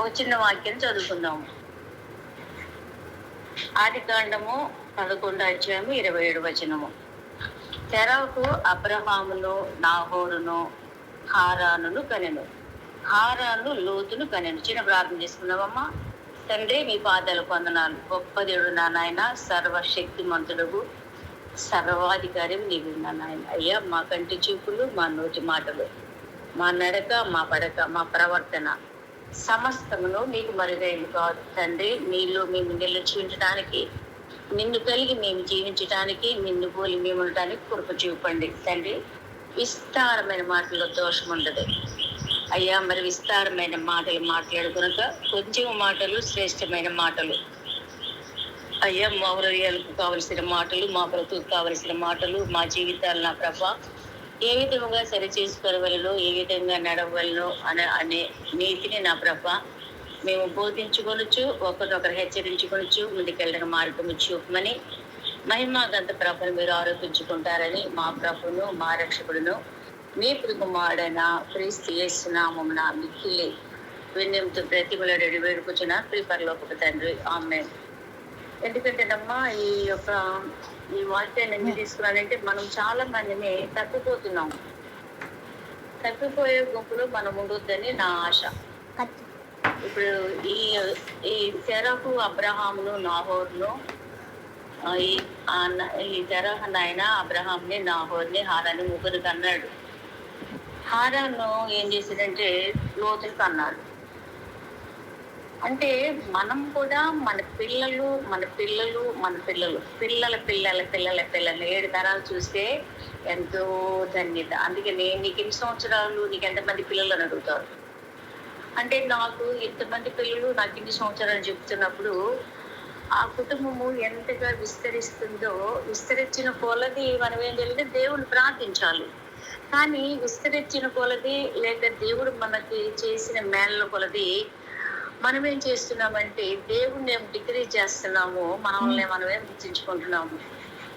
ఒక చిన్న వాక్యం చదువుకుందాము. ఆదికాండము 11:27. తెరకు అబ్రహామును, నాహోరును, హారానును కనెను. హారాను లోతును కనెను. చిన్న ప్రార్థన చేసుకున్నామమ్మా. తండ్రి, మీ పాదాలకు వందనాలు. గొప్ప దేవుడు నా నాయన, సర్వశక్తిమంతుడు, సర్వాధికారి నీవు నా నాయన. అయ్యా, మా కంటి చూపులు, మా నోటి మాటలు, మా నడక, మా పడక, మా ప్రవర్తన సమస్తమును నీకు మరుగైంది కాదు తండ్రి. నీలో మేము నిలిచించడానికి, నిన్ను కలిగి మేము జీవించడానికి, నిన్ను పోలి మేము ఉండటానికి కృప చూపండి తండ్రి. విస్తారమైన మాటల్లో దోషం ఉండదు అయ్యా. మరి విస్తారమైన మాటలు మాట్లాడుకునక కొంచెం మాటలు శ్రేష్టమైన మాటలు అయ్యా. మా హృదయాలకు కావలసిన మాటలు, మా బ్రతుకు కావలసిన మాటలు, మా జీవితాలు నా ప్రభ ఏ విధంగా సరి చేసుకోవలను, ఏ విధంగా నడవలను అనే నీతిని నా ప్రభ మేము బోధించుకొనొచ్చు, ఒకరినొకరు హెచ్చరించుకొనొచ్చు, ముందుకెళ్ళిన మార్గము చూపమని మహిమాగంత ప్రభను మీరు ఆరోపించుకుంటారని మా ప్రభును, మా రక్షకుడును, మీ కుమారుడైన క్రీస్తు యేసు నామమున మిక్కిలి వినయంతో బ్రతిమలాడి వేడుకొచ్చిన పరలోకపు తండ్రి, ఆమేన్. ఎందుకంటేనమ్మా ఈ వాక్యాన్ని ఎందుకు తీసుకున్నానంటే, మనం చాలా మందిని తప్పిపోతున్నాం. తప్పిపోయే గుంపులో మనం ఉండొద్దని నా ఆశ. ఇప్పుడు ఈ తెరకు అబ్రహామును, నాహోరును, ఈ తెరహ నాయన అబ్రహాంని, నాహోర్ని, హారాన్ని ముగ్గురికి అన్నాడు. హారాను ఏం చేశాడంటే లోతులకు అన్నాడు. అంటే మనం కూడా మన పిల్లలు పిల్లల 7 తరాలు చూస్తే ఎంతో ధన్యత. అందుకే నీకు ఎన్ని సంవత్సరాలు, నీకు ఎంతమంది పిల్లలు అని అడుగుతారు. అంటే నాకు ఇంతమంది పిల్లలు, నాకు ఇన్ని సంవత్సరాలు చెప్తున్నప్పుడు ఆ కుటుంబము ఎంతగా విస్తరిస్తుందో, విస్తరించిన కొలది మనం ఏం చేయాలంటే దేవుని ప్రార్థించాలి. కానీ విస్తరించిన కొలది, లేక దేవుడు మనకి చేసిన మేళ్ళ కొలది మనం ఏం చేస్తున్నామంటే దేవుణ్ణి ఏం డిగ్రీ చేస్తున్నాము, మనల్ని మనమే గుర్తించుకుంటున్నాము.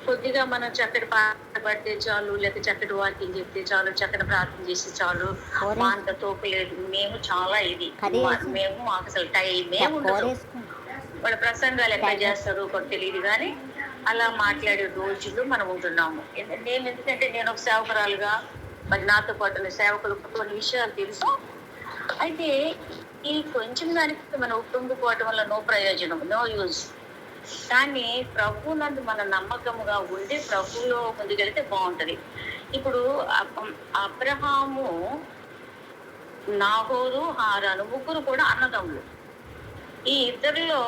కొద్దిగా మనం చక్కటి పాట పడితే చాలు, లేక చక్కటి వాక్యం చెప్తే చాలు, చక్కటి ప్రార్థన చేస్తే చాలు, మా అంత తోపలేదు, మేము చాలా ఇది, మేము మాకు అసలు టైమే ఉండదు. వాళ్ళ ప్రసంగాలు ఎక్కడ చేస్తారు కూడా తెలియదు, కానీ అలా మాట్లాడే రోజులు మనం ఉంటున్నాము. ఎందుకంటే నేను ఒక సేవకురాలుగా, మరి నాతో పాటు సేవకులకు కొన్ని విషయాలు తెలుసు. అయితే ఈ కొంచెం దానికి మనం ఉప్పొంగిపోవటం వల్ల నో ప్రయోజనం, నో యూజ్. కానీ ప్రభువు నందు మన నమ్మకముగా ఉండి ప్రభువులో ముందుకెళ్తే బాగుంటది. ఇప్పుడు అబ్రహాము, నాహోరు, హారాను ముగ్గురు కూడా అన్నదమ్ములు. ఈ ఇద్దరిలో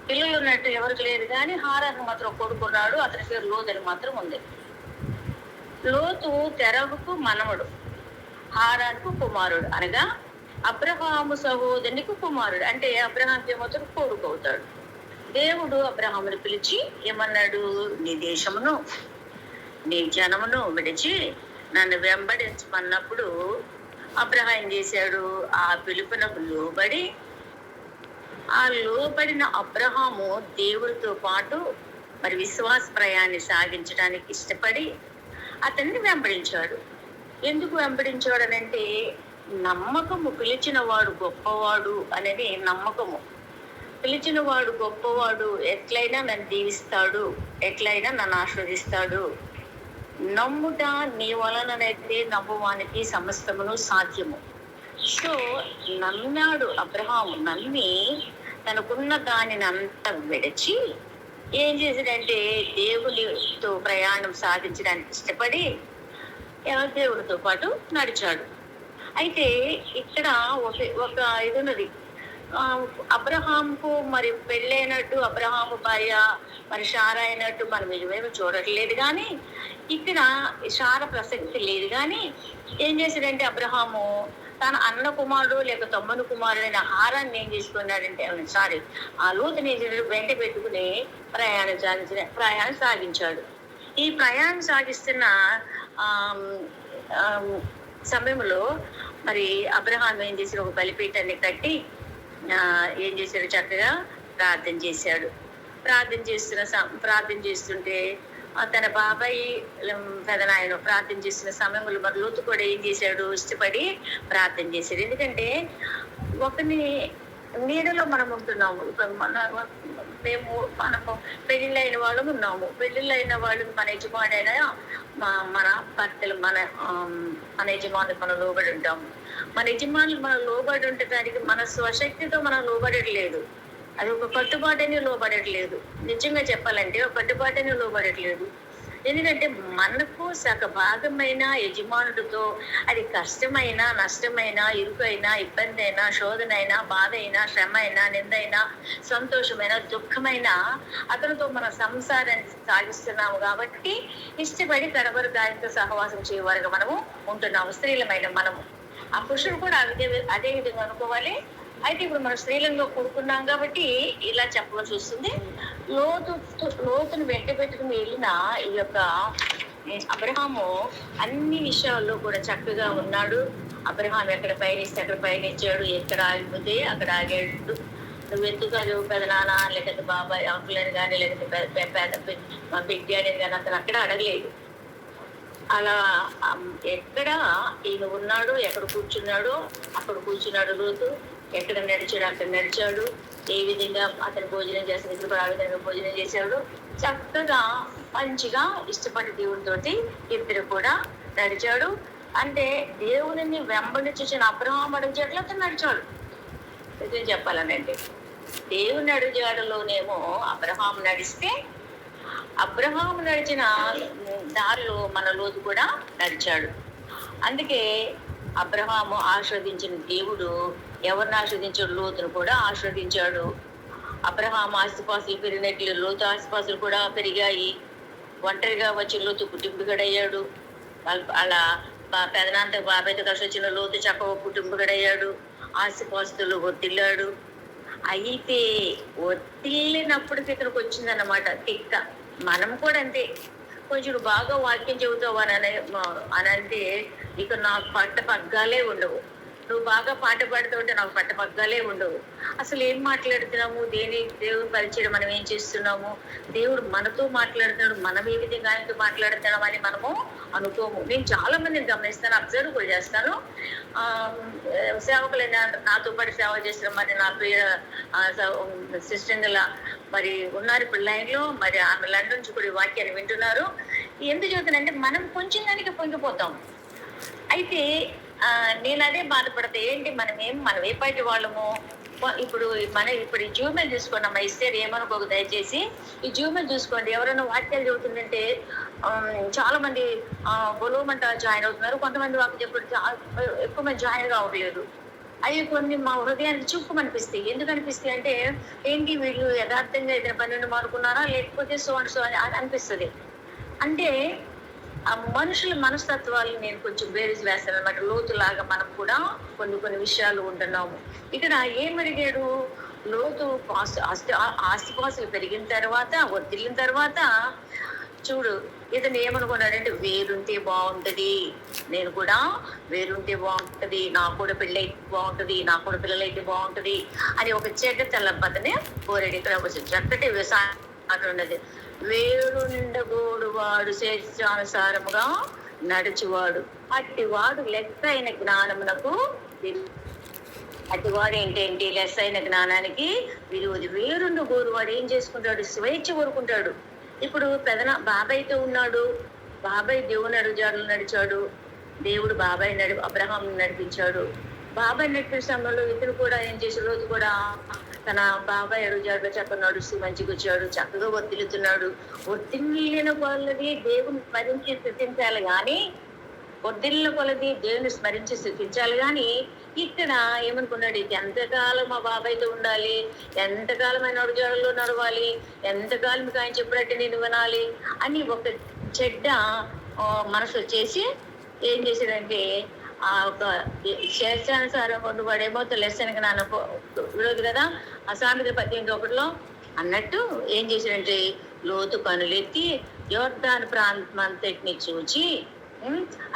పిల్లలు ఉన్నట్టు ఎవరికి లేదు, కానీ హారాను మాత్రం కొడుకున్నాడు. అతని పేరు లోతు అని మాత్రం ఉంది. లోతు తెరహుకు మనవడు, హారానుకు కుమారుడు, అనగా అబ్రహాము సహోదరునికి కుమారుడు. అంటే అబ్రహాంకి ఏమవుతాడు, కొడుకు అవుతాడు. దేవుడు అబ్రహాముని పిలిచి ఏమన్నాడు, నీ దేశమును, నీ జనమును విడిచి నన్ను వెంబడించమన్నప్పుడు అబ్రహాం ఏం చేశాడు, ఆ పిలుపునకు లోబడి, ఆ లోబడిన అబ్రహాము దేవుడితో పాటు మరి విశ్వాస ప్రయాణాన్ని సాగించడానికి ఇష్టపడి అతన్ని వెంబడించాడు. ఎందుకు వెంబడించాడు అనంటే, నమ్మకము. పిలిచిన వాడు గొప్పవాడు అనేది నమ్మకము. పిలిచిన వాడు గొప్పవాడు, ఎట్లయినా నన్ను దీవిస్తాడు, ఎట్లయినా నన్ను ఆశీర్వదిస్తాడు. నమ్ముట నీ వలననైతే నమ్మువానికి సమస్తమును సాధ్యము. సో నమ్మినాడు అబ్రహాము. నమ్మి తనకున్న దానిని అంతా విడిచి ఏం చేశాడంటే దేవునితో ప్రయాణం సాగించడానికి ఇష్టపడి దేవుడితో పాటు నడిచాడు. అయితే ఇక్కడ ఒక ఇది ఉన్నది. అబ్రహాంకు మరి పెళ్ళైనట్టు అబ్రహాము భార్య మరి షారా అయినట్టు మనం ఇవేమీ చూడట్లేదు, కానీ ఇక్కడ షార ప్రసక్తి లేదు. కానీ ఏం చేశాడంటే అబ్రహాము తన అన్న కుమారుడు లేక తమ్ముని కుమారుడైన హారాన్ని ఏం చేసుకున్నాడంటే, ఆ లోతుని వెంట పెట్టుకుని ప్రయాణం సాగించాడు. ఈ ప్రయాణం సాగిస్తున్న సమయంలో మరి అబ్రహాం ఏం చేశాడు, ఒక బలిపీఠాన్ని కట్టి ఏం చేశాడు, చక్కగా ప్రార్థన చేశాడు. ప్రార్థన చేస్తుంటే తన బాబాయ్ పెదనాయన ప్రార్థన చేసిన సమయంలో మరి లోతు కూడా ఏం చేశాడు, ఇష్టపడి ప్రార్థన చేశాడు. ఎందుకంటే ఒకరిని నీడలో మనం ఉంటున్నాము. ఇప్పుడు మనము పెళ్ళిళ్ళైన వాళ్ళము ఉన్నాము. పెళ్ళిళ్ళైన వాళ్ళు మన యజమానైనా మన భర్తలు మన యజమానులు మనం లోబడి ఉంటాము. మన యజమానులు మనం లోబడి ఉండటానికి మన స్వశక్తితో మనం లోబడట్లేదు. అది ఒక కట్టుబాటుని లోబడట్లేదు. నిజంగా చెప్పాలంటే ఒక కట్టుబాటుని లోబడట్లేదు. ఎందుకంటే మనకు సగ భాగమైన యజమానుడితో అది కష్టమైనా, నష్టమైనా, ఇరుకైనా, ఇబ్బంది అయినా, శోధన అయినా, బాధ అయినా, శ్రమ అయినా, నిందైనా, సంతోషమైన, దుఃఖమైన అతనితో మన సంసారాన్ని సాగిస్తున్నాము. కాబట్టి ఇష్టపడి కడవరు గాయంతో సహవాసం చేయవారుగా మనము ఉంటున్నాము, స్త్రీలమైన మనము. ఆ పురుషుడు కూడా అదే విధంగా అనుకోవాలి. అయితే ఇప్పుడు మనం స్త్రీలంలో కూడుకున్నాం కాబట్టి ఇలా చెప్పవలసి వస్తుంది. లోతును వెంట పెట్టుకుని వెళ్ళిన ఈ యొక్క అబ్రహాము అన్ని విషయాల్లో కూడా చక్కగా ఉన్నాడు. అబ్రహాం ఎక్కడ పయనిస్తే అక్కడ పయనించాడు, ఎక్కడ ఆగిపోతే అక్కడ ఆగాడు. నువ్వు ఎందుకు అది పెదనాన్న లేకపోతే బాబాయ్ అంకులని కానీ లేకపోతే పెద్ద బిడ్డ అనేది కానీ అతను అక్కడ అడగలేదు. అలా ఎక్కడ ఈయన ఉన్నాడో, ఎక్కడ కూర్చున్నాడో అక్కడ కూర్చున్నాడు లోతు. ఎక్కడ నడిచాడు అక్కడ నడిచాడు. ఏ విధంగా అతను భోజనం చేస్తాడు, ఇద్దరు ఆ విధంగా భోజనం చేశాడు. చక్కగా మంచిగా ఇష్టపడి దేవునితోటి ఇద్దరు కూడా నడిచాడు. అంటే దేవుని వెంబడించిన అబ్రహాం అడుగుజాడలో అతను నడిచాడు. నిజం చెప్పాలనండి, దేవుని అడుగుజాడలోనేమో అబ్రహాం నడిస్తే అబ్రహాం నడిచిన దారిలో మన లోతు కూడా నడిచాడు. అందుకే అబ్రహాము ఆశ్రదించిన దేవుడు ఎవరిని ఆశ్రదించాడు? లోతును కూడా ఆశ్రదించాడు. అబ్రహాం ఆస్తిపాసులు పెరిగినట్లు లోతు ఆస్తిపాసులు కూడా పెరిగాయి. ఒంటరిగా వచ్చిన లోతు కుటుంబీకుడయ్యాడు. అలా పెదనాంత బాబాయ్తో కలిసి వచ్చిన లోతు చక్కగా కుటుంబీకుడయ్యాడు. ఆస్తిపాస్తులు ఒత్తిల్లాడు. అయితే ఒత్తిల్లినప్పటికీ ఇక్కడికి వచ్చిందన్నమాట తిక్క. మనం కూడా అంతే. కొంచెం బాగా వాక్యం చెబుతావు అని అంటే ఇక నాకు పగ్గలే ఉండవు. నువ్వు బాగా పాట పాడుతూ ఉంటే నాకు పగ్గలే ఉండవు. అసలు ఏం మాట్లాడుతున్నాము, దేవుని పరిచయం మనం ఏం చేస్తున్నాము, దేవుడు మనతో మాట్లాడుతున్నాడు, మనం ఏ విధంగా ఆయనతో మాట్లాడుతున్నాం అని మనము అనుకోము. నేను చాలా మందిని గమనిస్తాను, అబ్జర్వ్ కూడా చేస్తాను. సేవకులైన నాతో పాటు సేవ చేస్తున్న మరి నా ప్రియ సిస్టర్ మరి ఉన్నారు ఇప్పుడు లైన్లో. మరి ఆమె లండన్ నుంచి కూడా వాక్యాన్ని వింటున్నారు. ఎందుకు చెబుతానంటే మనం కొంచెం దానికి పొంగిపోతాం. అయితే నేను అదే బాధపడతా. ఏంటి మనం ఏ పార్టీ వాళ్ళము? ఇప్పుడు ఈ జూమెల్ చూసుకోండి అమ్మా. ఇస్తే ఏమనుకోకు దయచేసి. ఈ జూమెల్ చూసుకోండి. ఎవరైనా వాక్యాలు చెబుతుందంటే చాలా మంది బొలవమంట జాయిన్ అవుతున్నారు. కొంతమంది వాక్యం చెప్పడం ఎక్కువ మంది జాయిన్ కావట్లేదు. అవి కొన్ని మా హృదయానికి చూపుమనిపిస్తాయి. ఎందుకు అనిపిస్తాయి అంటే ఏంటి వీళ్ళు యథార్థంగా ఏదైనా పన్నెండు మానుకున్నారా లేకపోతే సో అని అనిపిస్తుంది. అంటే ఆ మనుషుల మనస్తత్వాలు నేను కొంచెం బేరీజ్ వేస్తాను అనమాట. లోతులాగా మనం కూడా కొన్ని విషయాలు ఉంటున్నాము. ఇక్కడ ఏమడిగాడు లోతు? ఆస్తిపాస్తులు పెరిగిన తర్వాత, ఒత్తిళ్ళిన తర్వాత చూడు ఇతను ఏమనుకున్నాడంటే వేరుంటే బాగుంటది, నేను కూడా వేరుంటే బాగుంటది, నాకు కూడా పెళ్ళి అయితే బాగుంటది, నాకు కూడా పిల్లలైతే బాగుంటది అని ఒక చెడ్డ తెల్లబతనే కోరాడు. ఇక్కడ ఒక చక్కటి వ్యవసాయం ఉన్నది. వేరు నిండగోడు వాడు శేషానుసారముగా నడుచువాడు అట్టివాడు లెక్క అయిన జ్ఞానమునకు అట్టివాడు ఏంటేంటి లెస్ అయిన జ్ఞానానికి విరోధి. వేరుండు గోరు వాడు ఏం చేసుకుంటాడు? స్వేచ్ఛ కోరుకుంటాడు. ఇప్పుడు బాబాయ్తో ఉన్నాడు. బాబాయ్ దేవుని అడుగుజాడలు నడిచాడు. దేవుడు అబ్రహాం నడిపించాడు. బాబాయ్ నడిపిన సమయంలో ఇతను కూడా ఏం చేసే రోజు కూడా తన బాబాయ్ అడుగుజాడలో చక్కగా నడుస్తూ మంచిగా వచ్చాడు. చక్కగా ఒత్తిలుతున్నాడు. ఒత్తిళ్ళిన కొలది దేవుని స్మరించి స్థుతించాలి కానీ దేవుని స్మరించి స్థుతించాలి కానీ ఇక్కడ ఏమనుకున్నాడు? ఎంతకాలం మా బాబాయ్తో ఉండాలి, ఎంతకాలం ఆయన అడుగుజాడలో నడవాలి, ఎంతకాలం ఆయన చెప్పినట్టు నేను వినాలి అని ఒక చెడ్డ మనసు వచ్చేసి ఏం చేశాడంటే ఆ ఒక శేషానుసారం వాడేమో లెస్సనికి నాన్న విరోధి కదా. అసామెత 18:1 అన్నట్టు ఏం చేశాడంటే లోతు కనులెత్తి యోర్దాను ప్రాంతం అంతటిని చూచి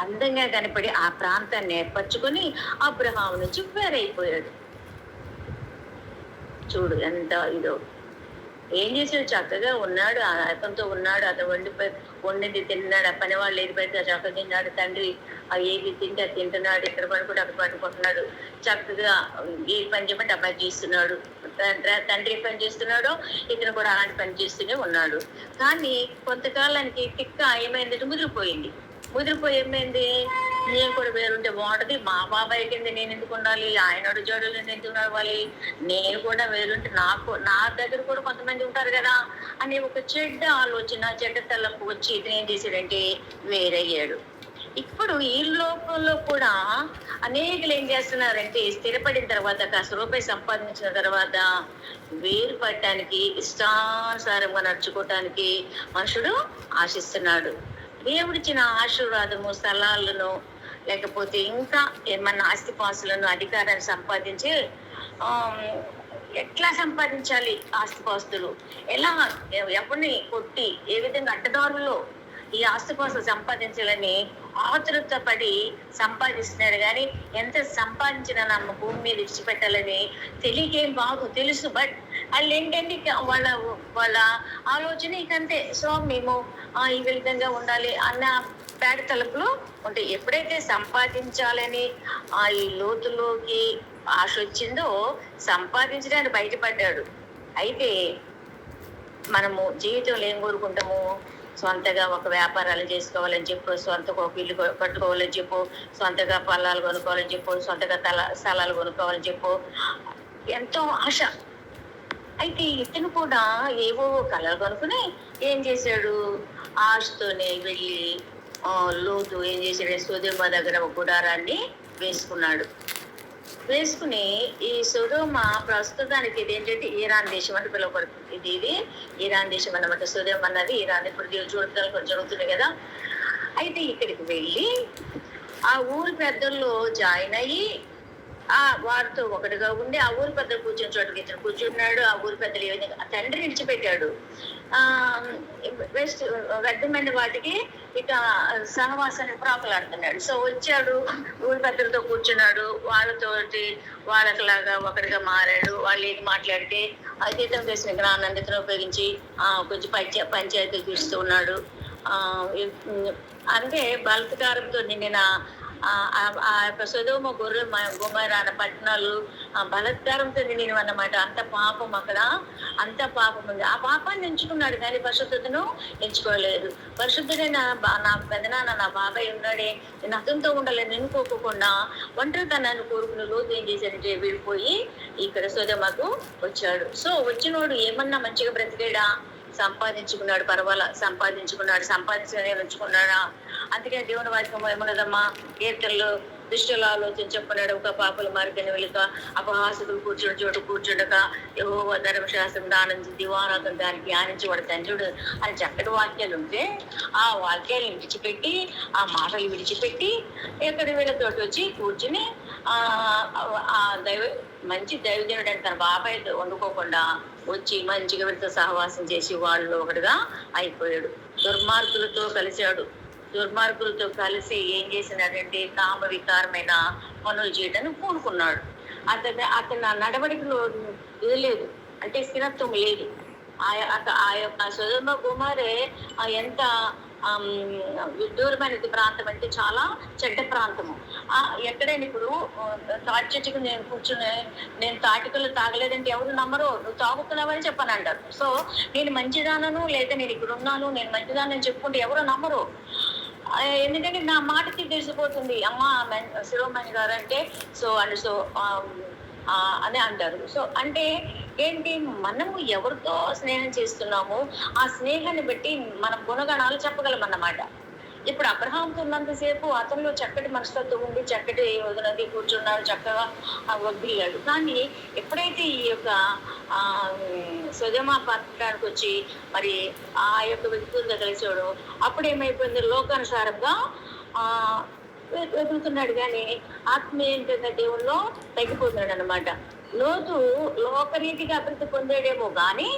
అందంగా కనపడి ఆ ప్రాంతాన్ని ఏర్పరచుకొని అబ్రహాము నుంచి వేరైపోయాడు. చూడు ఎంత ఇదో. ఏం చేసాడు? చక్కగా ఉన్నాడు. అతనితో ఉన్నాడు. అతను వండింది తిన్నాడు. ఆ పని వాళ్ళు ఏది పెడితే చక్కగా తిన్నాడు. తండ్రి ఏది తింటే అది తింటున్నాడు. ఇక్కడ పడుకుంటే అక్కడ పడుకుంటున్నాడు. చక్కగా ఏ పని చెప్పంటే ఆ పని చేస్తున్నాడు. తండ్రి పని చేస్తున్నాడో ఇతను కూడా అలాంటి పని చేస్తూనే ఉన్నాడు. కానీ కొంతకాలానికి తిక్క ఏమైందంటే ముదిరిపోయి ఏమైంది? నేను కూడా వేరుంటే బాగుంటది. మా బాబాయ్ కింద నేను ఎందుకు ఉండాలి? ఆయన అడుజాడు నేను ఎందుకు నడవాలి? నేను కూడా వేరుంటే నా దగ్గర కూడా కొంతమంది ఉంటారు కదా అని ఒక చెడ్డ ఆలోచన, చెడ్డ తలంపు వచ్చి ఇతను ఏం చేశాడంటే వేరయ్యాడు. ఇప్పుడు ఈ లోకంలో కూడా అనేకలు ఏం చేస్తున్నారంటే స్థిరపడిన తర్వాత కాస్త రూపాయి సంపాదించిన తర్వాత వేరు పడటానికి ఇష్టానుసారంగా నడుచుకోవటానికి మనుషుడు ఆశిస్తున్నాడు. దేవుడిచ్చిన ఆశీర్వాదము, స్థలాలను లేకపోతే ఇంకా ఏమన్నా ఆస్తిపాస్తులను, అధికారాన్ని సంపాదించి ఎట్లా సంపాదించాలి ఆస్తిపాస్తులు, ఎలా ఎవరిని కొట్టి ఏ విధంగా అడ్డదారుల్లో ఈ ఆస్తిపాస్తులు సంపాదించాలని ఆతృత పడి సంపాదిస్తున్నారు. కానీ ఎంత సంపాదించినా నమ్మ భూమి మీద విడిచిపెట్టాలని తెలియకేం బాగు తెలుసు. బట్ వాళ్ళు ఏంటంటే వాళ్ళ ఆలోచన ఇకంతే. సో మేము ఈ విధంగా ఉండాలి అన్న పేడ తలుపులు ఉంటాయి. ఎప్పుడైతే సంపాదించాలని ఈ లోతులోకి ఆశ వచ్చిందో సంపాదించడానికి బయటపడ్డాడు. అయితే మనము జీవితంలో ఏం కోరుకుంటాము? సొంతగా ఒక వ్యాపారాలు చేసుకోవాలని చెప్పు, సొంతగా ఒక ఇల్లు కట్టుకోవాలని చెప్పు, సొంతగా పొలాలు కొనుక్కోవాలని చెప్పు, సొంతగా స్థలాలు కొనుక్కోవాలని చెప్పు, ఎంతో ఆశ. అయితే ఇతను కూడా ఏవో కళలు కనుక్కుని ఏం చేశాడు? ఆశతోనే వెళ్ళి లోతు ఏం చేశాడు? సొదొమ దగ్గర ఒక గుడారాన్ని వేసుకుని ఈ సొదొమ ప్రస్తుతానికి ఇది ఏంటంటే ఇరాన్ దేశం అంటే పిలువబడుతుంది. ఇది ఇరాన్ దేశం అన్నమాట. సొదొమ అన్నది ఇరాన్. ఇప్పుడు చూడటాలు కొంచెం జరుగుతుంది కదా. అయితే ఇక్కడికి వెళ్ళి ఆ ఊరి పెద్దల్లో జాయిన్ అయ్యి వారితో ఒకటిగా ఉండి ఆ ఊరి పెద్దలు కూర్చొని చోటుకి ఇతను కూర్చున్నాడు. ఆ ఊరి పెద్దలు ఏ విధంగా తండ్రి విడిచిపెట్టాడు. వ్యర్థమైన వాటికి ఇక సహవాసాన్ని ప్రాకులాడుతున్నాడు. సో వచ్చాడు, ఊరి పెద్దలతో కూర్చున్నాడు, వాళ్ళకిలాగా ఒకటిగా మారాడు. వాళ్ళు ఏది మాట్లాడితే అతీతం చేసిన జ్ఞానాన్ని ఉపయోగించి కొంచెం పంచాయతీ చూస్తూ ఉన్నాడు. అంటే బలత్కారంతో నిండిన ఆ యొక్క సొదొమ గొమొర్రా పట్టణాలు బలత్కారంతో నిండినవి అన్నమాట. అంత పాపం అక్కడ, అంత పాపం ఉంది. ఆ పాపాన్ని ఎంచుకున్నాడు కానీ పరిశుద్ధతను ఎంచుకోలేదు. పరిశుద్ధుడైన నా పెదనాన్న, నా బాబాయ్ ఉన్నాడే, నేను అతనితో ఉండాలని ఎన్నుకోకుండా ఒంటరితనాన్ని కోరుకుని లోతు ఏం చేశాడంటే వెళ్ళిపోయి ఇక్కడ సొదొమకు వచ్చాడు. సో వచ్చినోడు ఏమన్నా మంచిగా బ్రతికాడా? సంపాదించుకున్నాడు, పర్వాలా సంపాదించుకుని ఉంచుకున్నాడా? అందుకే దేవుని వాక్యం ఏమన్నదమ్మా? కీర్తనలు దుష్టుల ఆలోచన చెప్పన్నాడు. ఒక పాపల మార్గని వెలుక అపహాసకులు కూర్చుని చోటు కూర్చుండక యెహోవా ధర్మశాస్త్రం దానించి దివారాతం దాన్ని ధ్యానించబడు తండ్రుడు అని చక్కటి వాక్యాలు ఉంటే ఆ వాక్యాలు విడిచిపెట్టి, ఆ మాటలు విడిచిపెట్టి ఇక్కడ వీళ్ళతోటి వచ్చి కూర్చుని మంచి దైవజనుడు అంటే తన బాబాయ్ వండుకోకుండా వచ్చి మంచిగా వీళ్ళతో సహవాసం చేసి వాళ్ళు ఒకటిగా అయిపోయాడు. దుర్మార్గులతో కలిసి ఏం చేసినాడంటే కామ వికారమైన పనులు చేయడానికి పూనుకున్నాడు. అతను నడవడికలో ఇది లేదు, అంటే స్థిరత్వం లేదు. ఆ యొక్క సొదొమ గొమొర్రా ఎంత విదూరమైనది ప్రాంతం అంటే చాలా చెడ్డ ప్రాంతము. ఎక్కడైనా ఇప్పుడు తాటి చెట్టుకు నేను కూర్చుని నేను తాటికలు తాగలేదంటే ఎవరు నమ్మరు. నువ్వు తాగుతున్నావని చెప్పని అంటారు. సో నేను మంచిదానను లేదా నేను ఇక్కడ ఉన్నాను, నేను మంచిదానని చెప్పుకుంటే ఎవరు నమ్మరు. ఎందుకంటే నా మాటకి తెలిసిపోతుంది. అమ్మ శిరోమణి గారు అంటే సో అని అంటారు. సో అంటే ఏంటి? మనము ఎవరితో స్నేహం చేస్తున్నామో ఆ స్నేహాన్ని బట్టి మన గుణగణాలు చెప్పగలం అన్నమాట. ఇప్పుడు అబ్రహాంతో ఉన్నంతసేపు అతనిలో చక్కటి మనస్తత్వం ఉంది, చక్కటి వదినది కూర్చున్నాడు, చక్కగా వదిలాడు. కానీ ఎప్పుడైతే ఈ యొక్క సొదొమ పట్టణానికి వచ్చి మరి ఆ యొక్క వ్యక్తులతో కలిసాడు, అప్పుడు ఏమైపోయింది? లోకానుసారంగా వెతుకుతున్నాడు కానీ ఆత్మీయంగా దేవుల్లో తగ్గిపోతున్నాడు అనమాట. లోతు లోకరీతిగా అభివృద్ధి పొందాడేమో కానీ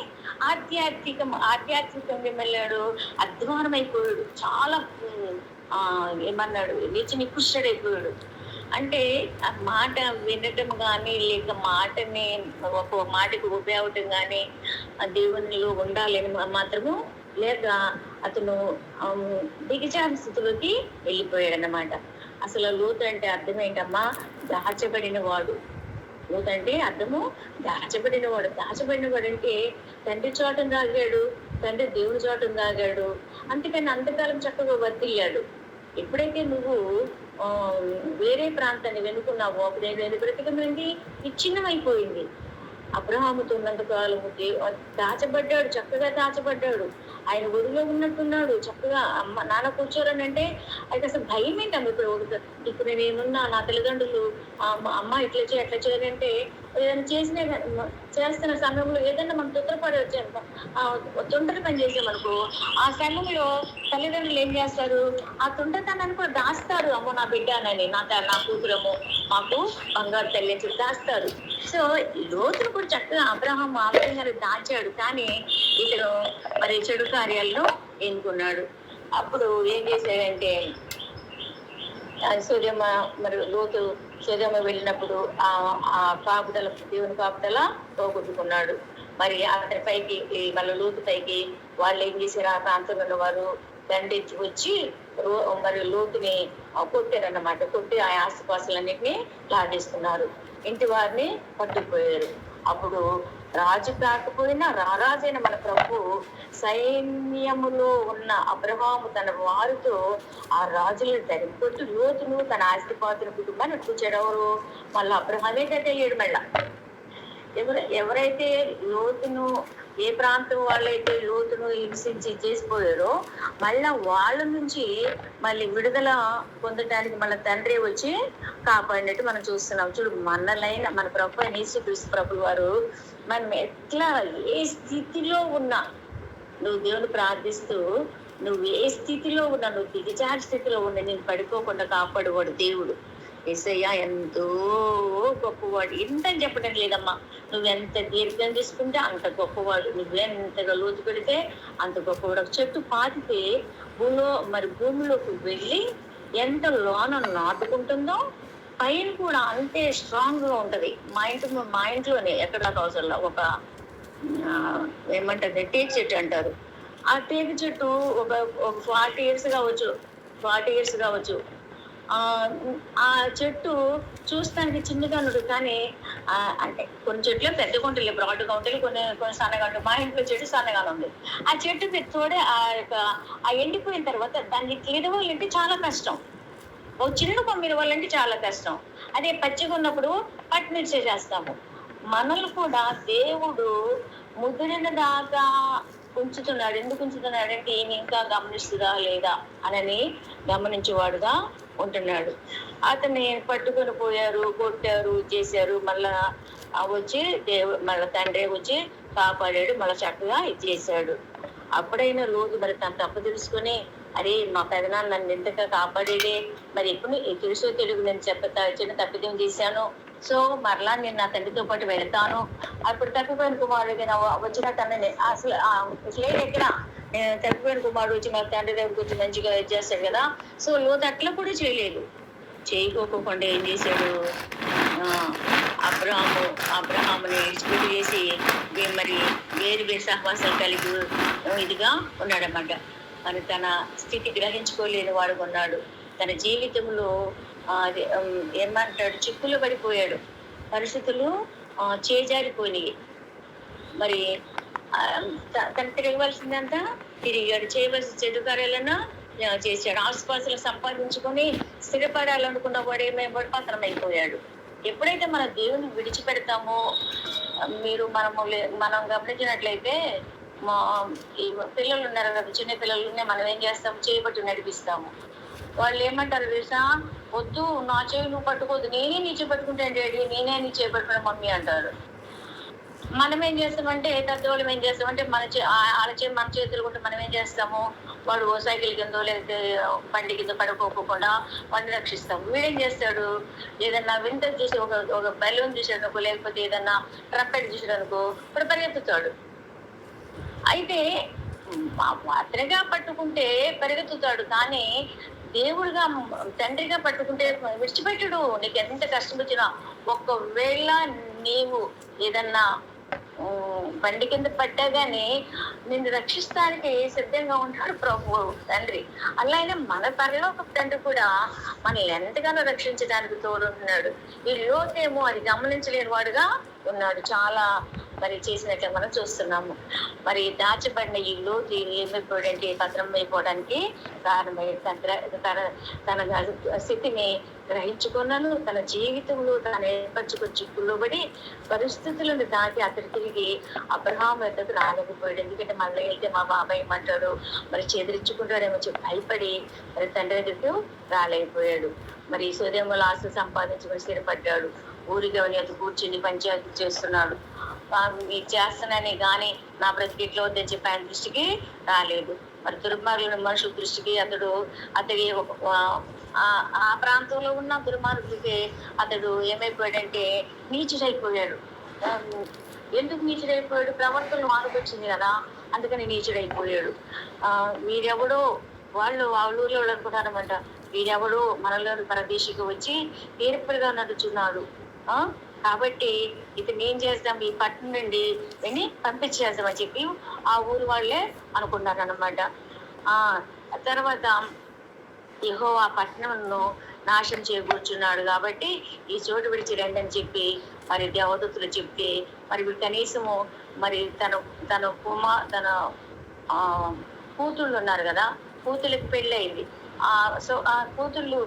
ఆధ్యాత్మికంగా వెళ్ళాడు, అధ్వానం అయిపోయాడు, చాలా ఏమన్నాడు నిత్య నికృష్టుడైపోయాడు. అంటే ఆ మాట వినటం గానీ, లేక మాటని ఒక మాటకి ఉపయోగటం గానీ, ఆ దేవునిలో ఉండాలని మాత్రము లేక అతను ఆహ్, దిగజారి స్థితిలోకి వెళ్ళిపోయాడన్నమాట. అసలు లోతు అంటే అర్థం ఏంటమ్మా? దాచబడిన వాడు. లోతంటే అర్థము దాచబడినవాడు. దాచబడినవాడంటే తండ్రి చోటన దాగాడు, తండ్రి దేవుని చోటన దాగాడు. అందుకని అంతకాలం చక్కగా వర్ధిల్లాడు. ఎప్పుడైతే నువ్వు ఆహ్, వేరే ప్రాంతాన్ని వెనుకున్నావో అప్పుడు ఏమైంది? బ్రతికమేంటి విచ్ఛిన్నమైపోయింది. అబ్రహాముతో ఉన్నంత కాలము దాచబడ్డాడు, చక్కగా దాచబడ్డాడు. ఆయన ఒడిలో ఉన్నట్టున్నాడు. చక్కగా అమ్మ, నాన్న కూర్చోరనంటే ఆయనకి అసలు భయం ఏంటమ్మ? ఇప్పుడు నేనున్నా నా తల్లిదండ్రులు అమ్మ ఇట్లా చేయి, అట్లా చేయాలంటే ఏదైనా చేస్తున్న సమయంలో ఏదైనా మనం తొందరపడి వచ్చాము, తొందర పని చేసామనుకో, ఆ సమయంలో తల్లిదండ్రులు ఏం చేస్తారు? ఆ తొందరతనాన్ని కూడా దాస్తారు. అమ్మో నా బిడ్డ అని, నా కూతురము మాకు బంగారు తల్లి అని దాస్తారు. సో లోతును కూడా చక్కగా అబ్రహాం ఆ విధంగా దాచాడు. కానీ ఇతను మరి చెడు కార్యాలను ఎన్నుకున్నాడు. అప్పుడు ఏం చేశాడంటే సూర్యమ్మ మరి లోతు సూర్యమ్మ వెళ్ళినప్పుడు ఆ కాపుదల, దేవుని కాపుదల పోగొట్టుకున్నాడు. మరి అతని పైకి మళ్ళీ లోతు పైకి వాళ్ళు ఏం చేశారు? ఆ ప్రాంతంలో ఉన్న వారు దండించి వచ్చి మరి లోతుని కొట్టారన్నమాట. కొట్టి ఆ ఆస్తిపాస్తులన్నింటినీ లాగేసుకున్నారు. ఇంటి వారిని పట్టుకుపోయారు. అప్పుడు రాజు కాకపోయినా రారాజైన మన ప్రభు సైన్యములో ఉన్న అబ్రహాము తన వారితో ఆ రాజులను తరిమికొట్టు లోతును తన ఆస్తిపాతుల కుటుంబాన్ని అట్టుకొచ్చాడు. ఎవరు? మళ్ళీ అబ్రహామే కట్టేయడు. మళ్ళా ఎవరైతే లోతును, ఏ ప్రాంతం వాళ్ళైతే లోతును హింసించి చేసిపోయారో మళ్ళా వాళ్ళ నుంచి మళ్ళీ విడుదల పొందడానికి మన తండ్రి వచ్చి కాపాడినట్టు మనం చూస్తున్నాం. చూడు, మనలైన మన ప్రభు యేసుక్రీస్తు ప్రభు వారు మనం ఎట్లా ఏ స్థితిలో ఉన్నా నువ్వు దేవుని ప్రార్థిస్తూ నువ్వు ఏ స్థితిలో ఉన్నా, నువ్వు దిగజారి స్థితిలో ఉన్నా నేను పడిపోకుండా కాపాడువాడు దేవుడు. యేసయ్య ఎంతో గొప్పవాడు. ఎంతని చెప్పడం లేదమ్మా. నువ్వెంత దీర్ఘం తీసుకుంటే అంత గొప్పవాడు. నువ్వెంతగా లోతు పెడితే అంత గొప్పవాడు. ఒక చెట్టు పాతితే భూమిలోకి వెళ్ళి ఎంత లోన నాటుకుంటుందో పైన కూడా అంతే స్ట్రాంగ్ గా ఉంటది. మా ఇంట్లోనే ఎక్కడ అవసరంలో ఒక ఏమంటారు, టేక్ చెట్టు అంటారు. ఆ టేక్ చెట్టు ఒక 40 years కావచ్చు. ఆ చెట్టు చూస్తానికి చిన్నగా ఉండదు, కానీ అంటే కొన్ని చెట్లు పెద్దగా ఉంటాయి, బ్రాడ్గా ఉంటాయి, కొన్ని సన్నగా ఉంటాయి. మా ఇంట్లో చెట్టు సన్నగానే ఉంది. ఆ చెట్టు తోడే ఆ ఎండిపోయిన తర్వాత దాన్ని ఇరవాలంటే చాలా కష్టం. ఓ చిన్న కొమ్మ ఇరవాలంటే చాలా కష్టం. అదే పచ్చిగా ఉన్నప్పుడు పట్టిమిర్చి చేస్తాము. మనల్ని కూడా దేవుడు ముదిరిన దాకా ఉంచుతున్నాడు. ఎందుకు ఉంచుతున్నాడంటే ఈయన ఇంకా గమనిస్తుందా లేదా అని గమనించేవాడుగా ఉంటున్నాడు. అతన్ని పట్టుకొని పోయారు, కొట్టారు, చేశారు. మళ్ళా వచ్చి మళ్ళా తండ్రి వచ్చి కాపాడాడు. మళ్ళా చక్కగా ఇది చేశాడు. అప్పుడైనా రోజు మరి తను తప్పు తెలుసుకొని, అరే మా పెదనాన్న నన్ను ఎంతగా కాపాడేదే, మరి ఎప్పుడు తెలుగు నేను చిన్న తప్పిదం చేశాను, సో మరలా నేను నా తండ్రితో పాటు వెళ్తాను. అప్పుడు తప్పిపోయిన కుమారుడికి వచ్చిన తనని అసలు లేదు ఎక్కడ తప్పిపోయిన కుమారుడు వచ్చి మా తండ్రి దగ్గరికి వచ్చి మంచిగా చేస్తాడు కదా. సో లోతు అట్లా కూడా చేయలేదు. చేయకోకుండా ఏం చేశాడు? అబ్రహాముని విడిచిపెట్టి చేసి మరి వేరు సహవాసాలు కలిగి ఇదిగా ఉన్నాడన్నమాట. మరి తన స్థితి గ్రహించుకోలేని వాడు ఉన్నాడు. తన జీవితంలో ఏమంటాడు, చిక్కులు పడిపోయాడు. పరిస్థితులు చేజారిపోయినాయి. మరి తను తిరగవలసిందంతా తిరిగాడు. చేయవలసిన చెడు కార్యాలను చేశాడు. ఆసుపాసులు సంపాదించుకొని స్థిరపడాలనుకున్న వాడు ఏమైపోయాడు? పతనమైపోయాడు. ఎప్పుడైతే మన దేవుని విడిచిపెడతామో, మనం గమనించినట్లయితే మా ఈ పిల్లలు ఉన్నారు కదా, చిన్న పిల్లలు మనం ఏం చేస్తాము? చేయబట్టి నడిపిస్తాము. వాళ్ళు ఏమంటారు తెలుసా? వద్దు, నా చేయి నువ్వు పట్టుకోవద్దు, నేనే నీ చేయి పట్టుకుంటాను డాడీ, నేనే నీ చేయి పట్టుకున్నా మమ్మీ అంటారు. మనం ఏం చేస్తామంటే, పెద్దవాళ్ళం ఏం చేస్తామంటే మన చేతులు ఉంటే మనం ఏం చేస్తాము? వాడు సైకిల్ కిందో లేకపోతే బండి కింద పడుకోకుండా వాడిని రక్షిస్తాము. వీడేం చేస్తాడు? ఏదన్నా వింత చూసి ఒక బెలూన్ చూసాడు అనుకో, లేకపోతే ఏదన్నా ట్రంపెట్ చూసాడు అనుకో, ఇప్పుడు పరిగెత్తుతాడు. అయితే అతనిగా పట్టుకుంటే పరిగెత్తుతాడు, కానీ దేవుడుగా తండ్రిగా పట్టుకుంటే విడిచిపెట్టడు. నీకు ఎంత కష్టం వచ్చినా. ఒకవేళ నీవు ఏదన్నా బండి కింద పడ్డా గానీ నిన్ను రక్షిస్తానికి సిద్ధంగా ఉంటాడు ప్రభు తండ్రి. అలానే మన పరలోక తండ్రి కూడా మనల్ని ఎంతగానో రక్షించడానికి తోడుంటున్నాడు. ఈ లోతేమో అది గమనించలేని వాడుగా ఉన్నాడు. చాలా మరి చేసినట్లు మనం చూస్తున్నాము. మరి దాచబడిన ఈ లోతు ఏమైపోయాడంటే పత్రం అయిపోవడానికి కారణమై తన స్థితిని గ్రహించుకున్నాను. తన జీవితంలో తాను ఏర్పరచుకుని చిక్కులోబడి పరిస్థితులను దాటి అతను తిరిగి అబ్రహాం వద్దకు రాలేకపోయాడు. ఎందుకంటే మళ్ళీ వెళ్తే మా బాబాయ్ ఏమంటాడు, మరి చెదిరించుకుంటాడేమో చెప్పి భయపడి మరి తండ్రి దగ్గరకు రాలేకపోయాడు. మరి సోదెముల ఆస్తి సంపాదించుకుని స్థిరపడ్డాడు. ఊరికి అది కూర్చుని పంచాయతీ చేస్తున్నాడు. ఇది చేస్తానని కానీ నా బ్రతికిట్లో వద్దని చెప్పి ఆయన దృష్టికి రాలేదు. మరి దుర్మార్గుల మనుషుల దృష్టికి అతడి ఆ ప్రాంతంలో ఉన్న దుర్మార్గుడికి అతడు ఏమైపోయాడంటే నీచుడైపోయాడు. ఎందుకు నీచుడైపోయాడు? ప్రవర్తనలు మార్పొచ్చింది కదా, అందుకని నీచుడైపోయాడు. వీరెవడో వాళ్ళు ఆ ఊళ్ళో అనుకుంటారనమాట, వీరెవడో మనలో పరదేశికి వచ్చి తీర్పుగా నడుచున్నాడు. కాబట్టి ఇతను ఏం చేద్దాం, ఈ పట్టణం నుండి వెళ్ళి పంపించేద్దామని చెప్పి ఆ ఊరు వాళ్ళే అనుకున్నారు అనమాట. తర్వాత యెహోవా ఆ పట్టణంను నాశనం చేయకూర్చున్నాడు కాబట్టి ఈ చోటు విడిచి రండి అని చెప్పి మరి దేవదూతలు చెప్తే మరి కనీసము మరి తన కూతుళ్ళు ఉన్నారు కదా, కూతుళ్ళకి పెళ్ళి అయింది. సో ఆ కూతుళ్ళు